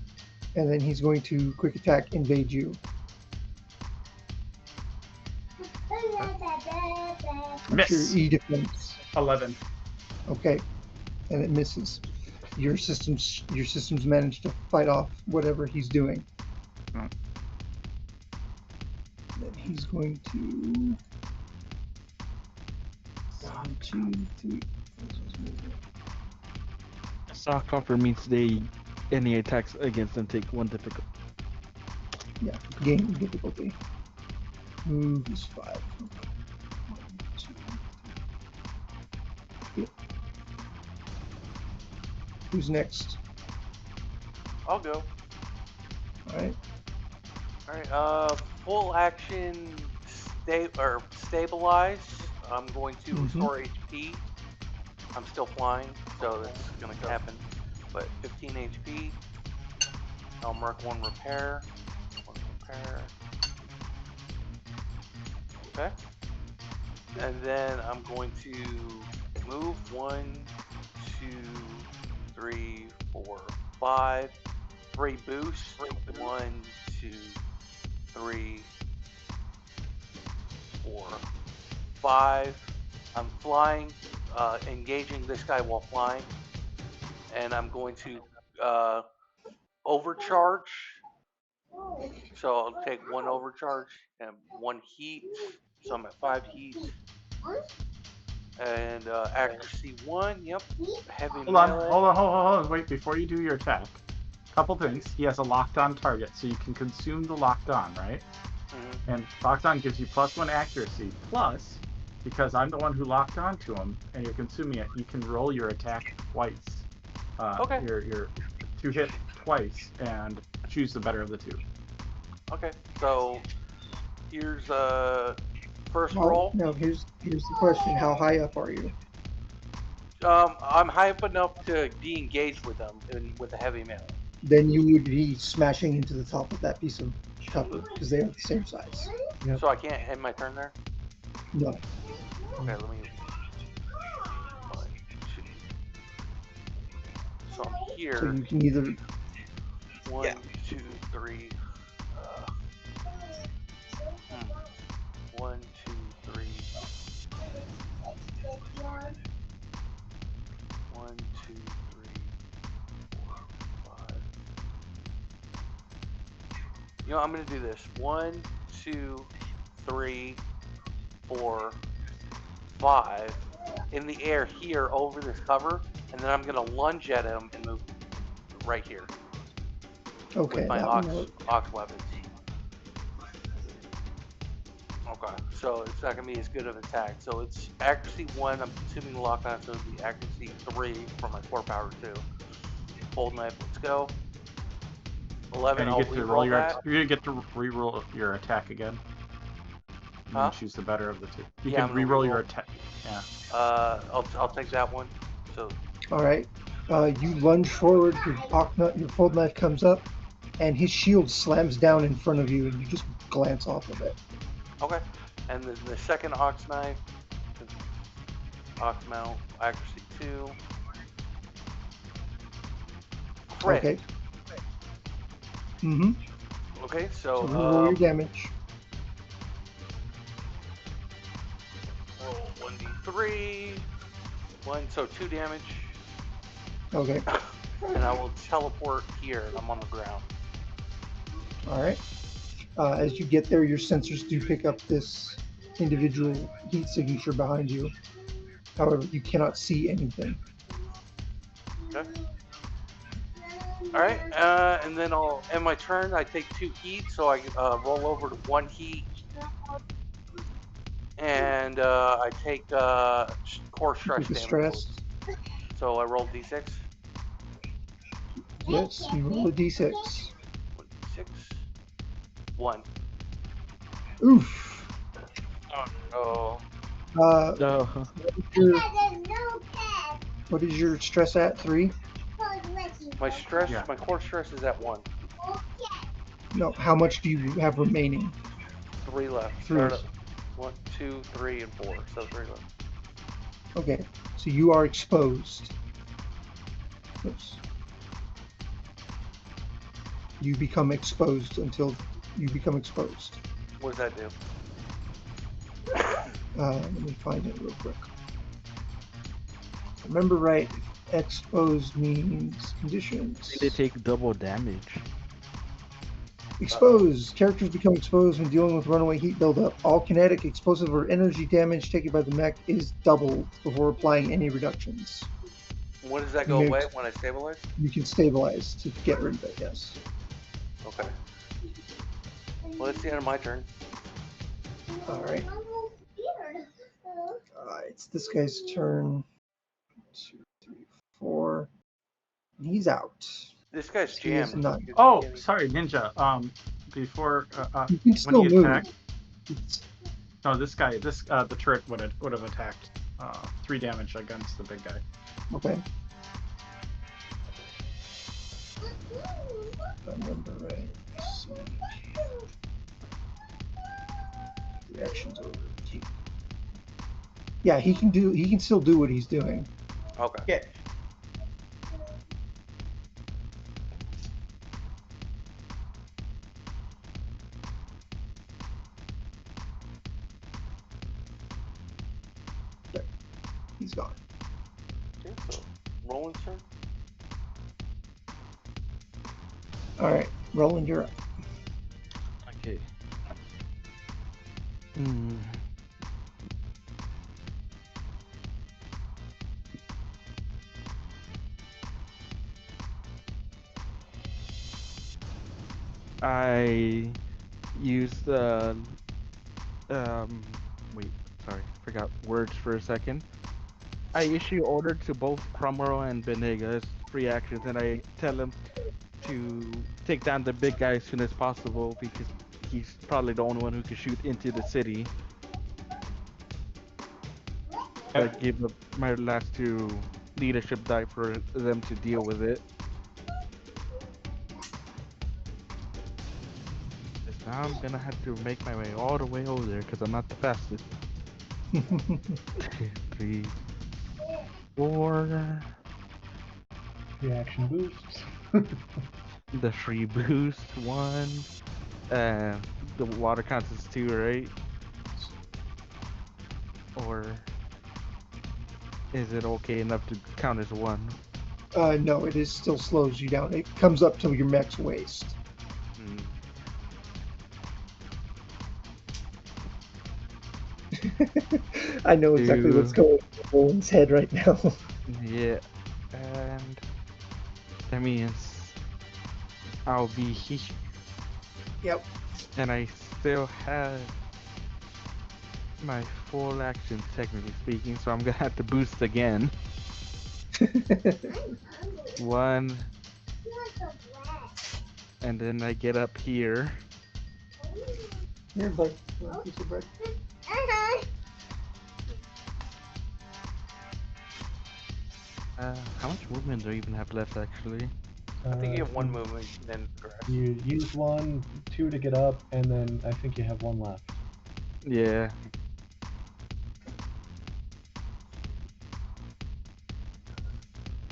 And then he's going to quick attack invade you. What's your Miss. E defense? 11. Okay, and it misses. Your systems managed to fight off whatever he's doing. Mm. Then he's going to 1, 2, 3. Soft cover means any attacks against them take 1 difficult. Yeah, gain difficulty. Move is 5. Okay. 1, 2, 3. Yeah. Who's next? I'll go. All right. All right. Full action stabilize. I'm going to restore HP. I'm still flying, so that's gonna happen. But 15 HP. I'll mark 1 repair. 1 repair. Okay. And then I'm going to move 1, 2, 3, 4, 5. 3 boost. 1, 2, 3, 4, 5. I'm flying, engaging this guy while flying, and I'm going to overcharge. So I'll take 1 overcharge and 1 heat. So I'm at 5 heat. And accuracy 1. Yep. Heavy melee. Hold on. Wait, before you do your attack. Couple things. He has a locked on target, so you can consume the locked on, right? Mm-hmm. And locked on gives you +1 accuracy. Plus, because I'm the one who locked on to him, and you're consuming it, you can roll your attack twice. Okay. Your 2 hit twice, and choose the better of the 2. Okay. So here's first How, roll. now here's the question: how high up are you? I'm high up enough to be engaged with them with a heavy melee. Then you would be smashing into the top of that piece of cover because they are the same size. Yep. So I can't end my turn there. No. Okay, let me 1, 2. So I'm So here. you can either 1, 2, 3. 1, 2, 3. 1, 2, 3, 4, 5. You know, I'm gonna do this. 1, 2, 3, 4, 5 in the air here over this cover, and then I'm gonna lunge at him and move right here with okay, my that will work. ox weapons. Okay, so it's not gonna be as good of an attack. So it's accuracy 1. I'm consuming the lock on, so it'd be accuracy 3 for my core power 2. Fold knife. Let's go. 11. And you I'll get to roll re-roll that. you're gonna get to re-roll your attack again. And Huh? then choose the better of the 2. You Yeah, I'm can gonna re-roll re-roll. your attack. Yeah. I'll take that one. So All right. You lunge forward. Your fold knife comes up, and his shield slams down in front of you, and you just glance off of it. okay, and then the second ox knife, ox mount, accuracy 2, crit. Okay. Mm-hmm. Okay, So so reroll your damage. roll 1d3, 1, so 2 damage, Okay. and I will teleport here, and I'm on the ground. All right. As you get there, your sensors do pick up this individual heat signature behind you. However, you cannot see anything. Okay. All right, and then I'll end my turn. I take 2 heat, so I roll over to 1 heat, and I take core You stress take a damage. stress. So I roll d6. Yes, you roll a d6. 1d6. 1. Oof. Oh Uh, no. what is your stress at? 3? My stress, Yeah. my core stress is at 1. No. How much do you have remaining? 3 left. 3. Or 1, 2, 3, and 4. So 3 left. Okay. So you are exposed. Oops. You become exposed until you become exposed. What does that do? Let me find it real quick. Remember right, exposed means conditions. They take double damage. Exposed. Characters become exposed when dealing with runaway heat buildup. All kinetic, explosive, or energy damage taken by the mech is doubled before applying any reductions. When does that You go may- away when I stabilize? You can stabilize to get rid of it, yes. Okay. Well, it's the end of my turn. Alright. It's this guy's turn. 2, 3, 4. He's out. This guy's He is jammed. not. Oh, sorry, Ninja. Before You can when still he move. attacked, no, this guy, the turret would have attacked 3 damage against the big guy. Okay. If I remember right. Let's see. Reactions over. Yeah, he can still do what he's doing. Okay. Yeah. He's gone. Okay, so Roland's turn. Alright, Roland, you're up. Okay. Hmm. I use the wait, sorry, forgot words for a second. I issue order to both Cromwell and Benegas, free actions, and I tell them to take down the big guy as soon as possible because he's probably the only one who can shoot into the city. I gave up my last 2 leadership die for them to deal with it. 'Cause now I'm gonna have to make my way all the way over there because I'm not the fastest. 2, 3, 4. Reaction boosts. The free boost 1. The water counts as 2, right? Or is it okay enough to count as 1? No, it is still slows you down. It comes up to your mech's waist. Hmm. I know exactly what's 2. going on in Roland's head right now. Yeah, and that means I'll be here, Yep. and I still have my full action, technically speaking, so I'm gonna have to boost again. 1, and then I get up here. Here, bud. Want a piece of bread? How much movement do I even have left, actually? I think you have 1 movement, then the rest. You use 1, 2 to get up, and then I think you have 1 left. Yeah.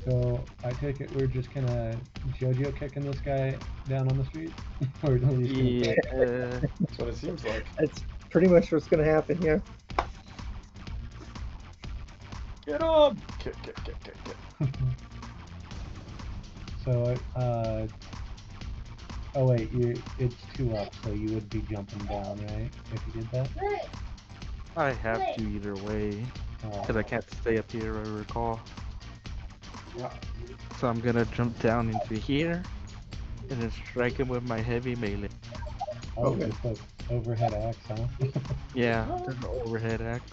So I take it we're just gonna JoJo kicking this guy down on the street, or are we just gonna Yeah. fight? That's what it seems like. That's pretty much what's going to happen, yeah. Get him! Kick. So oh wait, it's 2 up, so you would be jumping down, right? If you did that. I have to either way, because I can't stay up here, I recall. Yeah. So I'm gonna jump down into here, and then strike him with my heavy melee. Oh, Okay. just like overhead axe, huh? Yeah, there's an overhead axe.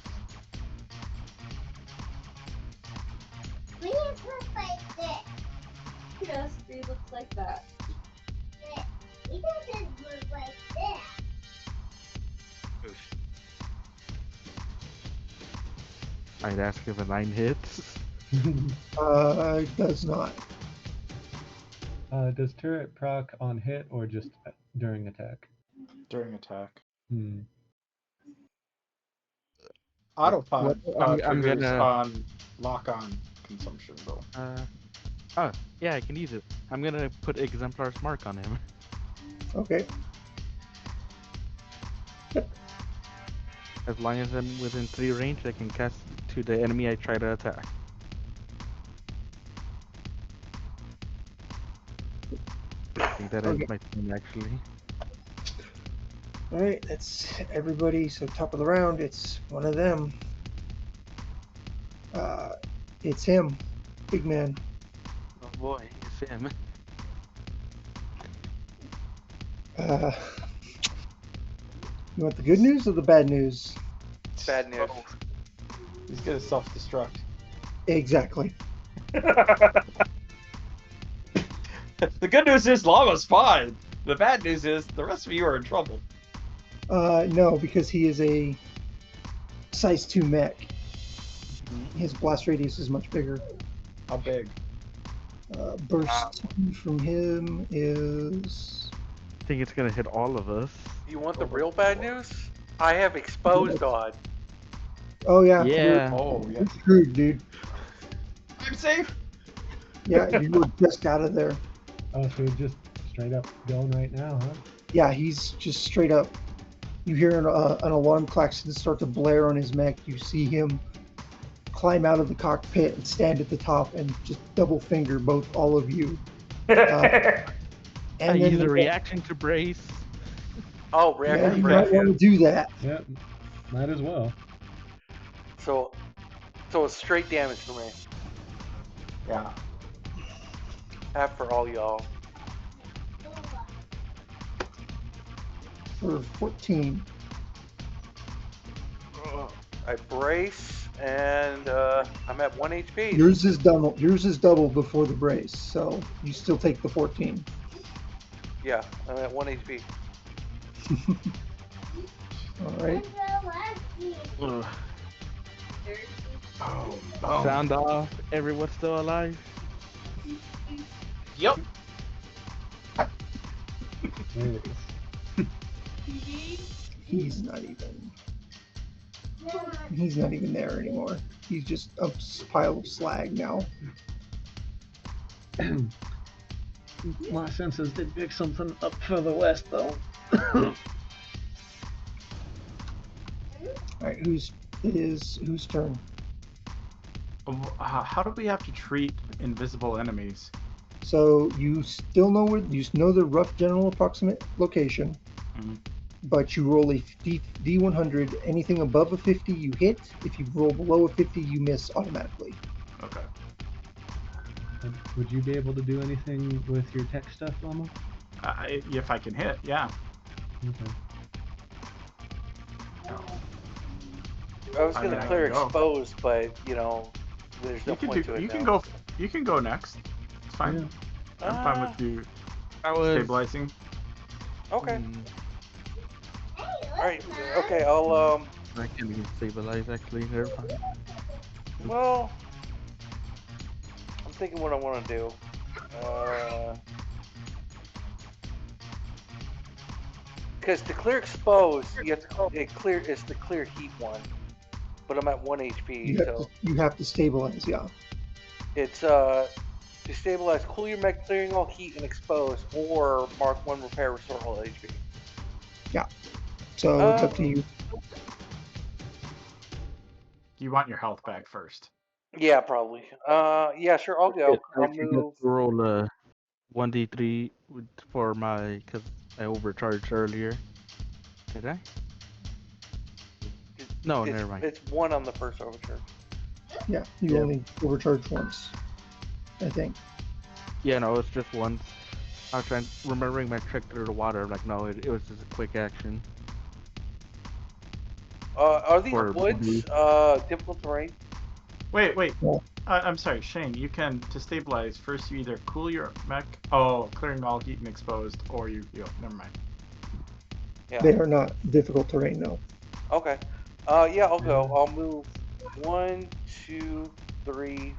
Yes, he looks like that. It doesn't look like that. I'd ask if a 9 hits. It does not. Does turret proc on hit or just during attack? During attack. Hmm. Autopod I'm triggers gonna. on lock-on consumption, though. Oh, yeah, I can use it. I'm gonna put Exemplar's Mark on him. Okay. As long as I'm within 3 range, I can cast to the enemy I try to attack. I think that ends Okay. my turn, actually. All right, that's everybody. So top of the round, it's one of them. It's him, big man. Oh boy, it's him. Uh, you want the good news or the bad news? Bad news. He's gonna self-destruct. Exactly. The good news is Llama's fine. The bad news is the rest of you are in trouble. No, because he is a size 2 mech. Mhm. His blast radius is much bigger. How big? Burst 2 from him is. I think it's gonna hit all of us. You want the real bad news? I have exposed on. Oh yeah. Yeah. Oh, yeah. You're screwed, dude. I'm safe. Yeah, you were just out of there. Oh, so it's just straight up going right now, huh? Yeah, he's just straight up. You hear an alarm klaxon start to blare on his mech. You see him climb out of the cockpit and stand at the top and just double finger both all of you. I And use then a reaction to brace. Oh, yeah, reaction you break. might want to do that. Yep, might as well. So it's straight damage for me. Yeah. Half for all y'all. For 14. I brace and I'm at 1 HP. Yours is double. Yours is double before the brace, so you still take the 14. Yeah, I'm at 1 HP. All right. Ugh. Oh, Sound off. Everyone's still alive. Yep. There it is. He's not even. He's not even there anymore. He's just a pile of slag now. My senses did pick something up further west, though. All right, whose turn? How do we have to treat invisible enemies? So you still know where you know the rough general approximate location, Mhm. but you roll a D100. Anything above a 50, you hit. If you roll below a 50, you miss automatically. Okay. Would you be able to do anything with your tech stuff, Lama? If I can hit, yeah. Okay. I was I gonna mean, I clear can go. exposed, but there's no You can point to it You now. can go. You can go next. It's fine. Yeah. I'm fine with you I was. stabilizing. Okay. Mm, All right. Okay. I'll I can't even stabilize, actually. Never mind. Well, I'm thinking what I want to do. Because to clear exposed, you have to it's the clear heat one, but I'm at 1 HP, so You have to stabilize. Yeah. it's to stabilize, cool your mech, clearing all heat and expose, or mark 1 repair, restore all HP. So it's up to you. You want your health back first. Yeah, probably. Yeah, sure, I'll go. I I'll forgot move. to roll a 1d3 for my, because I overcharged earlier. Did I? No, never mind. It's 1 on the first overture. Yeah, you Yeah. only overcharge once, I think. Yeah, no, it's just once. I was remembering my trick through the water. I'm like, no, it was just a quick action. Are these Or woods difficult terrain? Wait. Well, I'm sorry, Shane. You can to stabilize. First, you either cool your mech. Oh, clearing all heat and exposed, or you heal. Never mind. Yeah. They are not difficult terrain, no. Okay. Yeah, I'll go. I'll move 1, 2, 3,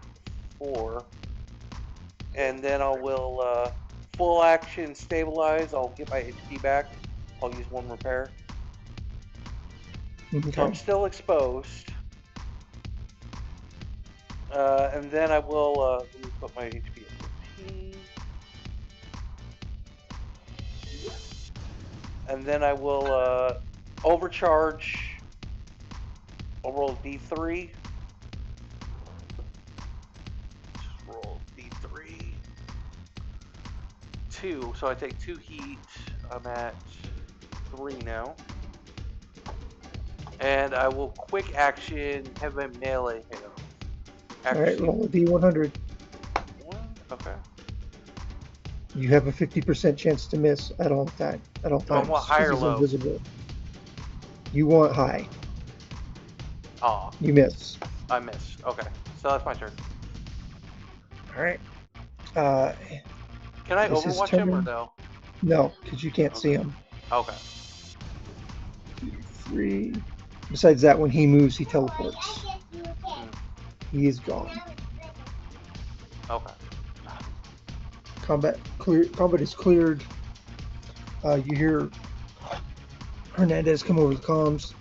4, and then I will full action stabilize. I'll get my HP back. I'll use 1 repair. So I'm Okay. still exposed. And then I will let me put my HP at 15. And then I will overcharge. I'll roll D3. Just roll D3. 2. So I take 2 heat. I'm at 3 now. And I will quick action have my melee hit him. All right, Accuracy roll a D100. 1. Okay. You have a 50% chance to miss at all times. Do I want high Because or he's low? invisible. You want high. Oh, You miss. I miss. Okay. So that's my turn. All right. Uh, Can I Is his overwatch him or turn? no? no, because you can't see Okay. him. Okay. 2, 3. Besides that, when he moves, he teleports. He is gone. Okay. Combat is cleared. You hear Hernandez come over the comms.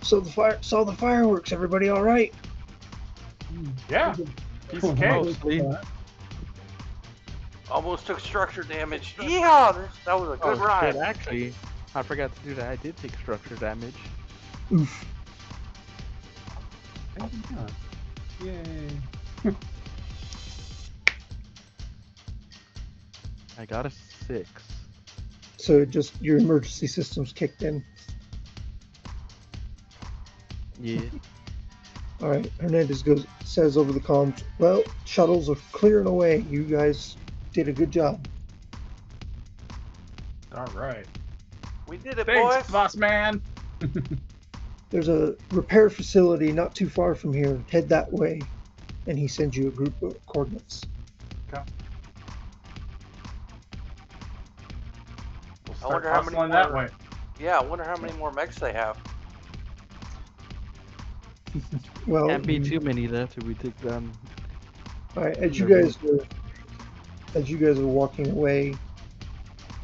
So saw the fireworks. Everybody all right? Yeah. Piece of cake. Mostly. Almost took structure damage. Yeah, that was a good Oh shit! ride. Actually, I forgot to do that. I did take structure damage. Oof. Yay. I got a 6. So just your emergency systems kicked in. Yeah. All right. Hernandez says over the comms. Well, shuttles are clearing away. You guys did a good job. All right. We did it, Thanks, boys. boss man. There's a repair facility not too far from here. Head that way. And he sends you a group of coordinates. Okay. We'll I start wonder how many hustling that more. way. Yeah, I wonder how many more mechs they have. Well, Can't be too many left if we take them. all right. As you guys are walking away,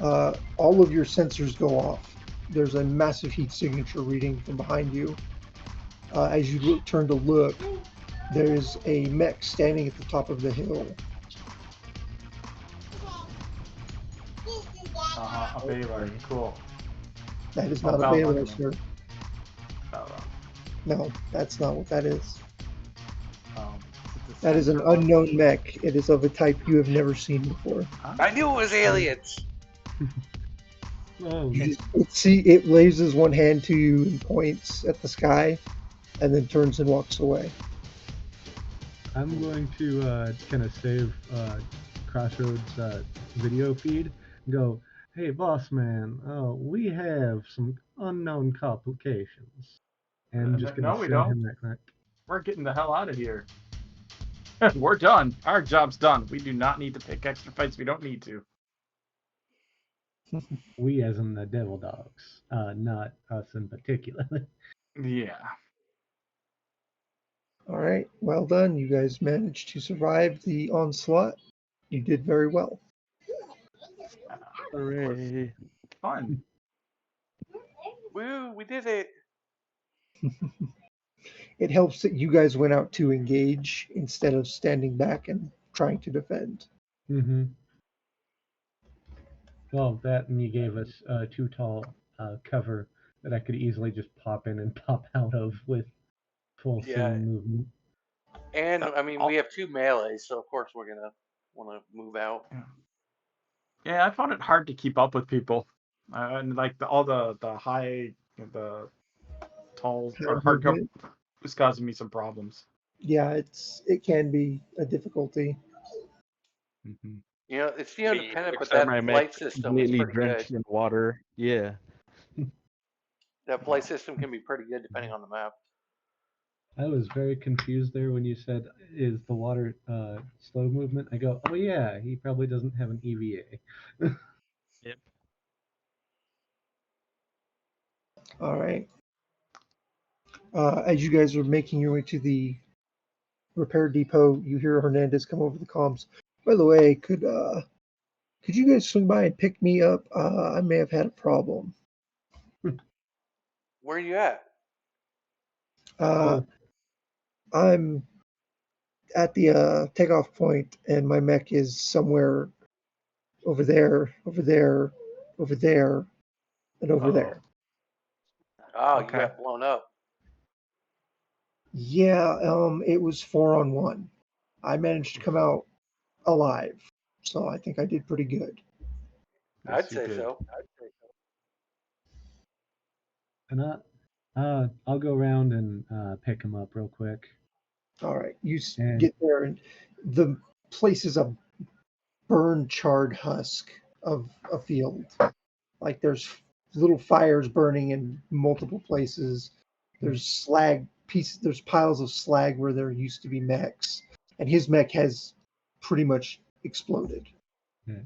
all of your sensors go off. There's a massive heat signature reading from behind you. As you turn to look, there's a mech standing at the top of the hill. A Baylor. Cool. That is Oh, not a Bell Baylor, Buckler. sir. Bell. No, that's not what that is. It's a That is an sensor one. unknown mech. It is of a type you have never seen before. I knew it was aliens. Oh, You just see it raises one hand to you and points at the sky, and then turns and walks away. I'm going to kind of save Crossroads video feed and go, hey, boss man, we have some unknown complications. And I'm just going No, to we send don't. him that quick. We're getting the hell out of here. We're done. Our job's done. We do not need to pick extra fights. We don't need to. We, as in the Devil Dogs, not us in particular. Yeah. All right, well done. You guys managed to survive the onslaught. You did very well. Hooray! Fun. Woo, we did it. It helps that you guys went out to engage instead of standing back and trying to defend. Mm-hmm. Well, that and you gave us too tall cover that I could easily just pop in and pop out of with full Yeah. scene movement. And I mean, we have 2 melees, so of course we're gonna want to move out. Yeah, I found it hard to keep up with people, and like all the tall or hard cover was causing me some problems. Yeah, it can be a difficulty. Mm-hmm. You know, it's the independent, but Except my that mech flight system is completely pretty good. drenched in water. Yeah. That flight system can be pretty good depending on the map. I was very confused there when you said, "Is the water slow movement?" I go, "Oh yeah, he probably doesn't have an EVA." Yep. All right. As you guys are making your way to the repair depot, you hear Hernandez come over the comms. By the way, could you guys swing by and pick me up? I may have had a problem. Where are you at? Uh, Oh, I'm at the takeoff point, and my mech is somewhere over there, over there, over there, and over Oh, there. Oh, you Okay. got blown up. Yeah, it was 4-on-1. I managed to come out alive, so I think I did pretty good. I'd Yes, you say did. so. and I'll go around and pick him up real quick. All right, you And get there, and the place is a burned, charred husk of a field. Like there's little fires burning in multiple places. There's slag pieces. There's piles of slag where there used to be mechs, and his mech has pretty much exploded. yeah.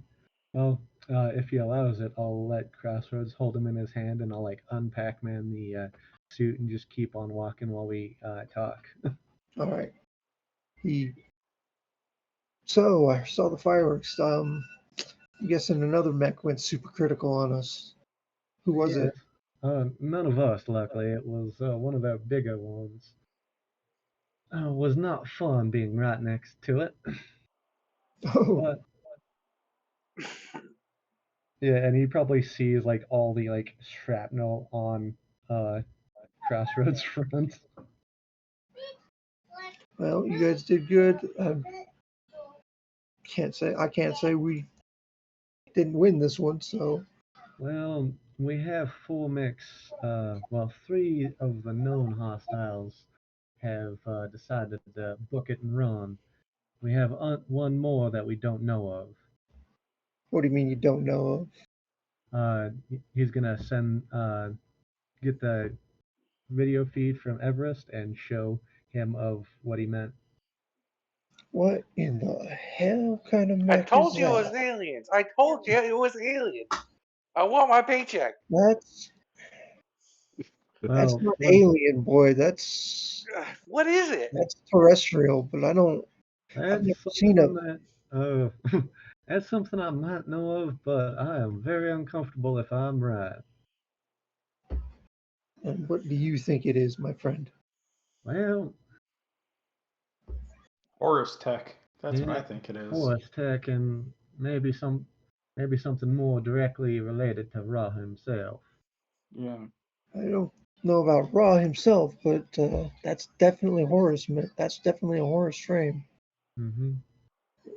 Well, if he allows it, I'll let Crossroads hold him in his hand, and I'll like unpack man the suit and just keep on walking while we talk. All right. He. So I saw the fireworks. I'm guessing another mech went super critical on us. Who was Yes. it? None of us, luckily. It was one of our bigger ones. Was not fun being right next to it. Oh, But yeah, and he probably sees like all the like shrapnel on uh Crossroads front. well, you guys did good. I can't say we didn't win this one. So Well, we have four mechs. Well, three of the known hostiles have decided to book it and run. We have one more that we don't know of. what do you mean you don't know of? He's gonna get the video feed from Everest and show him of what he meant. What in the hell kind of I mech is told you it was that? aliens. I told you it was aliens. I want my paycheck. That's that's Well, not what alien, boy. What is it? That's terrestrial. But I've that's never seen a. something that that's something I might know of, but I am very uncomfortable if I'm right. And what do you think it is, my friend? Well, Horus Tech. That's what yeah, I think it is. Horus Tech and maybe something more directly related to Ra himself. Yeah. I don't know about Ra himself, but that's definitely Horus. That's definitely a Horus frame. Hmm.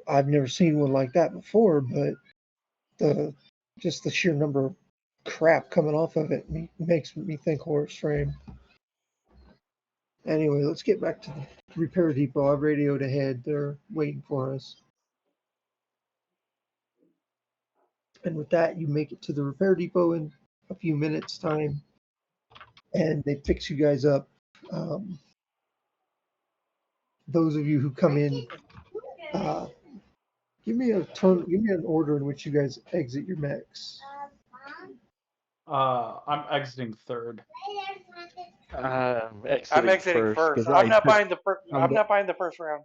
I've never seen one like that before, but the just the sheer number of crap coming off of it makes me think Horus frame. Anyway, let's get back to the repair depot. I've radioed ahead. They're waiting for us. And with that, you make it to the repair depot in a few minutes' time, and they fix you guys up. Um, those of you who come in, uh, give me an order in which you guys exit your mechs. I'm exiting third. I'm I'm exiting exiting first first. because I took. I'm I'm the not buying the first round.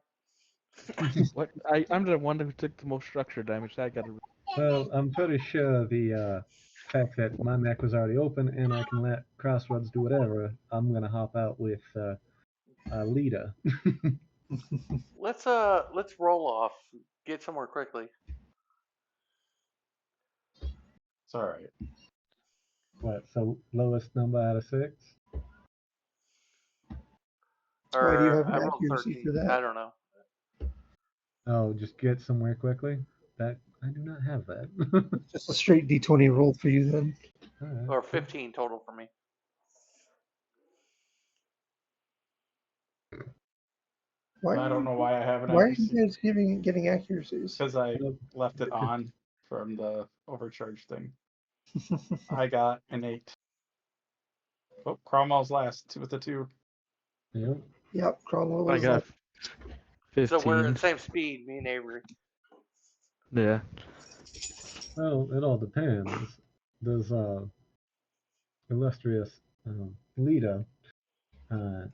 what? I'm the one who took the most structure damage. I got to. Well, I'm pretty sure the fact that my mech was already open and I can let Crossroads do whatever, I'm gonna hop out with Lita. Let's roll off. Get somewhere quickly. It's all right. What? So lowest number out of six? Why do you Or have I an rolled accuracy 13. for I that? don't know. Oh, just get somewhere quickly. That I do not have that. It's just a straight D20 roll for you then. All right. Or 15 total for me. Why I are don't you know why I have an why are you accuracy guys getting accuracies? because I Well, left it on from the overcharge thing. I got an 8. Oh, Cromwell's last with a 2. yep. Yep, Cromwell I is got like, So we're at 15. the same speed, me and Avery. Yeah. Well, it all depends. Does illustrious Lita, oh,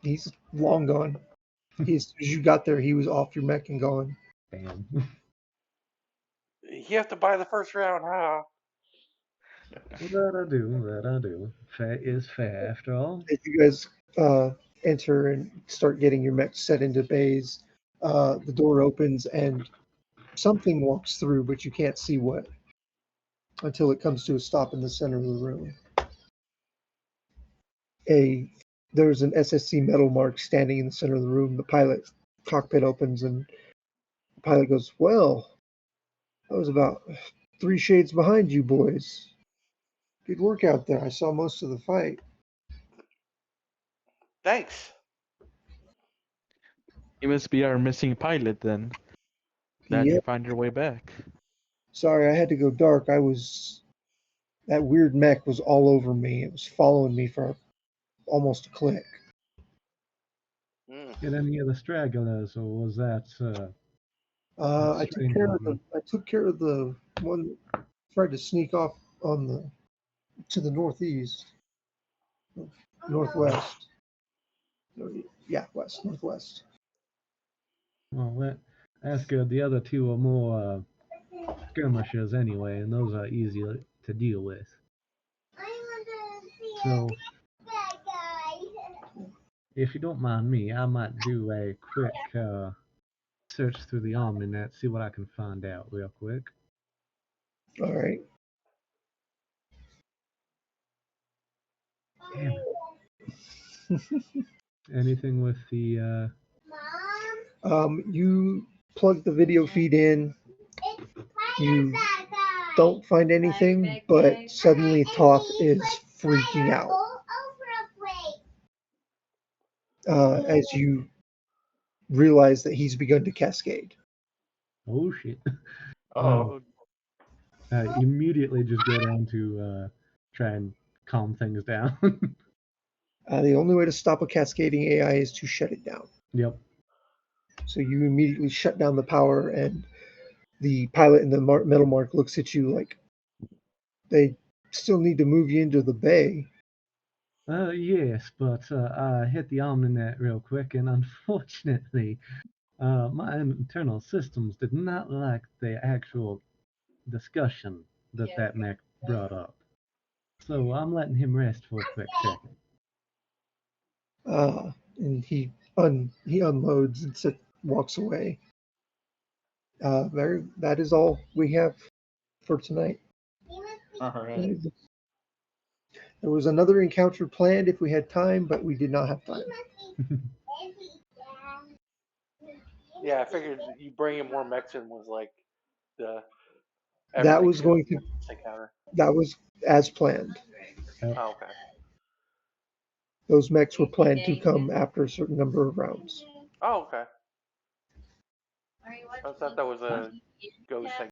he's long gone. As soon as you got there, he was off your mech and gone. damn. You have to buy the first round, huh? That I do. Fair is fair after all. As you guys enter and start getting your mech set into bays, the door opens and something walks through, but you can't see what until it comes to a stop in the center of the room. There's an SSC metal mark standing in the center of the room. The pilot cockpit opens and the pilot goes, "Well, I was about 3 shades behind you boys. Good work out there. I saw most of the fight." Thanks. You must be our missing pilot then. Glad Yeah, you found your way back. sorry, I had to go dark. That weird mech was all over me. It was following me for almost a click. Mm. Get any of the stragglers, or was that that I took strange care of woman? the one that tried to sneak off on the to the northeast, northwest. Yeah, northwest. Well, that's good. The other two are more skirmishers anyway, and those are easy to deal with. So, if you don't mind me, I might do a quick search through the OmniNet, see what I can find out real quick. All right. Damn it. Anything with the You plug the video feed in. You don't find anything, but suddenly Toth is freaking out as you realize that he's begun to cascade. oh shit? Oh, I immediately just go down to try and calm things down. The only way to stop a cascading AI is to shut it down. Yep. So you immediately shut down the power, and the pilot in the metal mark looks at you like they still need to move you into the bay. Yes, but I hit the OmniNet real quick, and unfortunately, my internal systems did not like the actual discussion that mech brought up. So I'm letting him rest for a quick second. And he unloads and walks away. That is all we have for tonight. all right. There was another encounter planned if we had time, but we did not have time. Yeah, I figured you bringing more Mexican was like the That everything was should going be to on this encounter. that was as planned. Oh, okay. Those mechs were planned to come after a certain number of rounds. Oh, okay. I thought that was a ghost thing.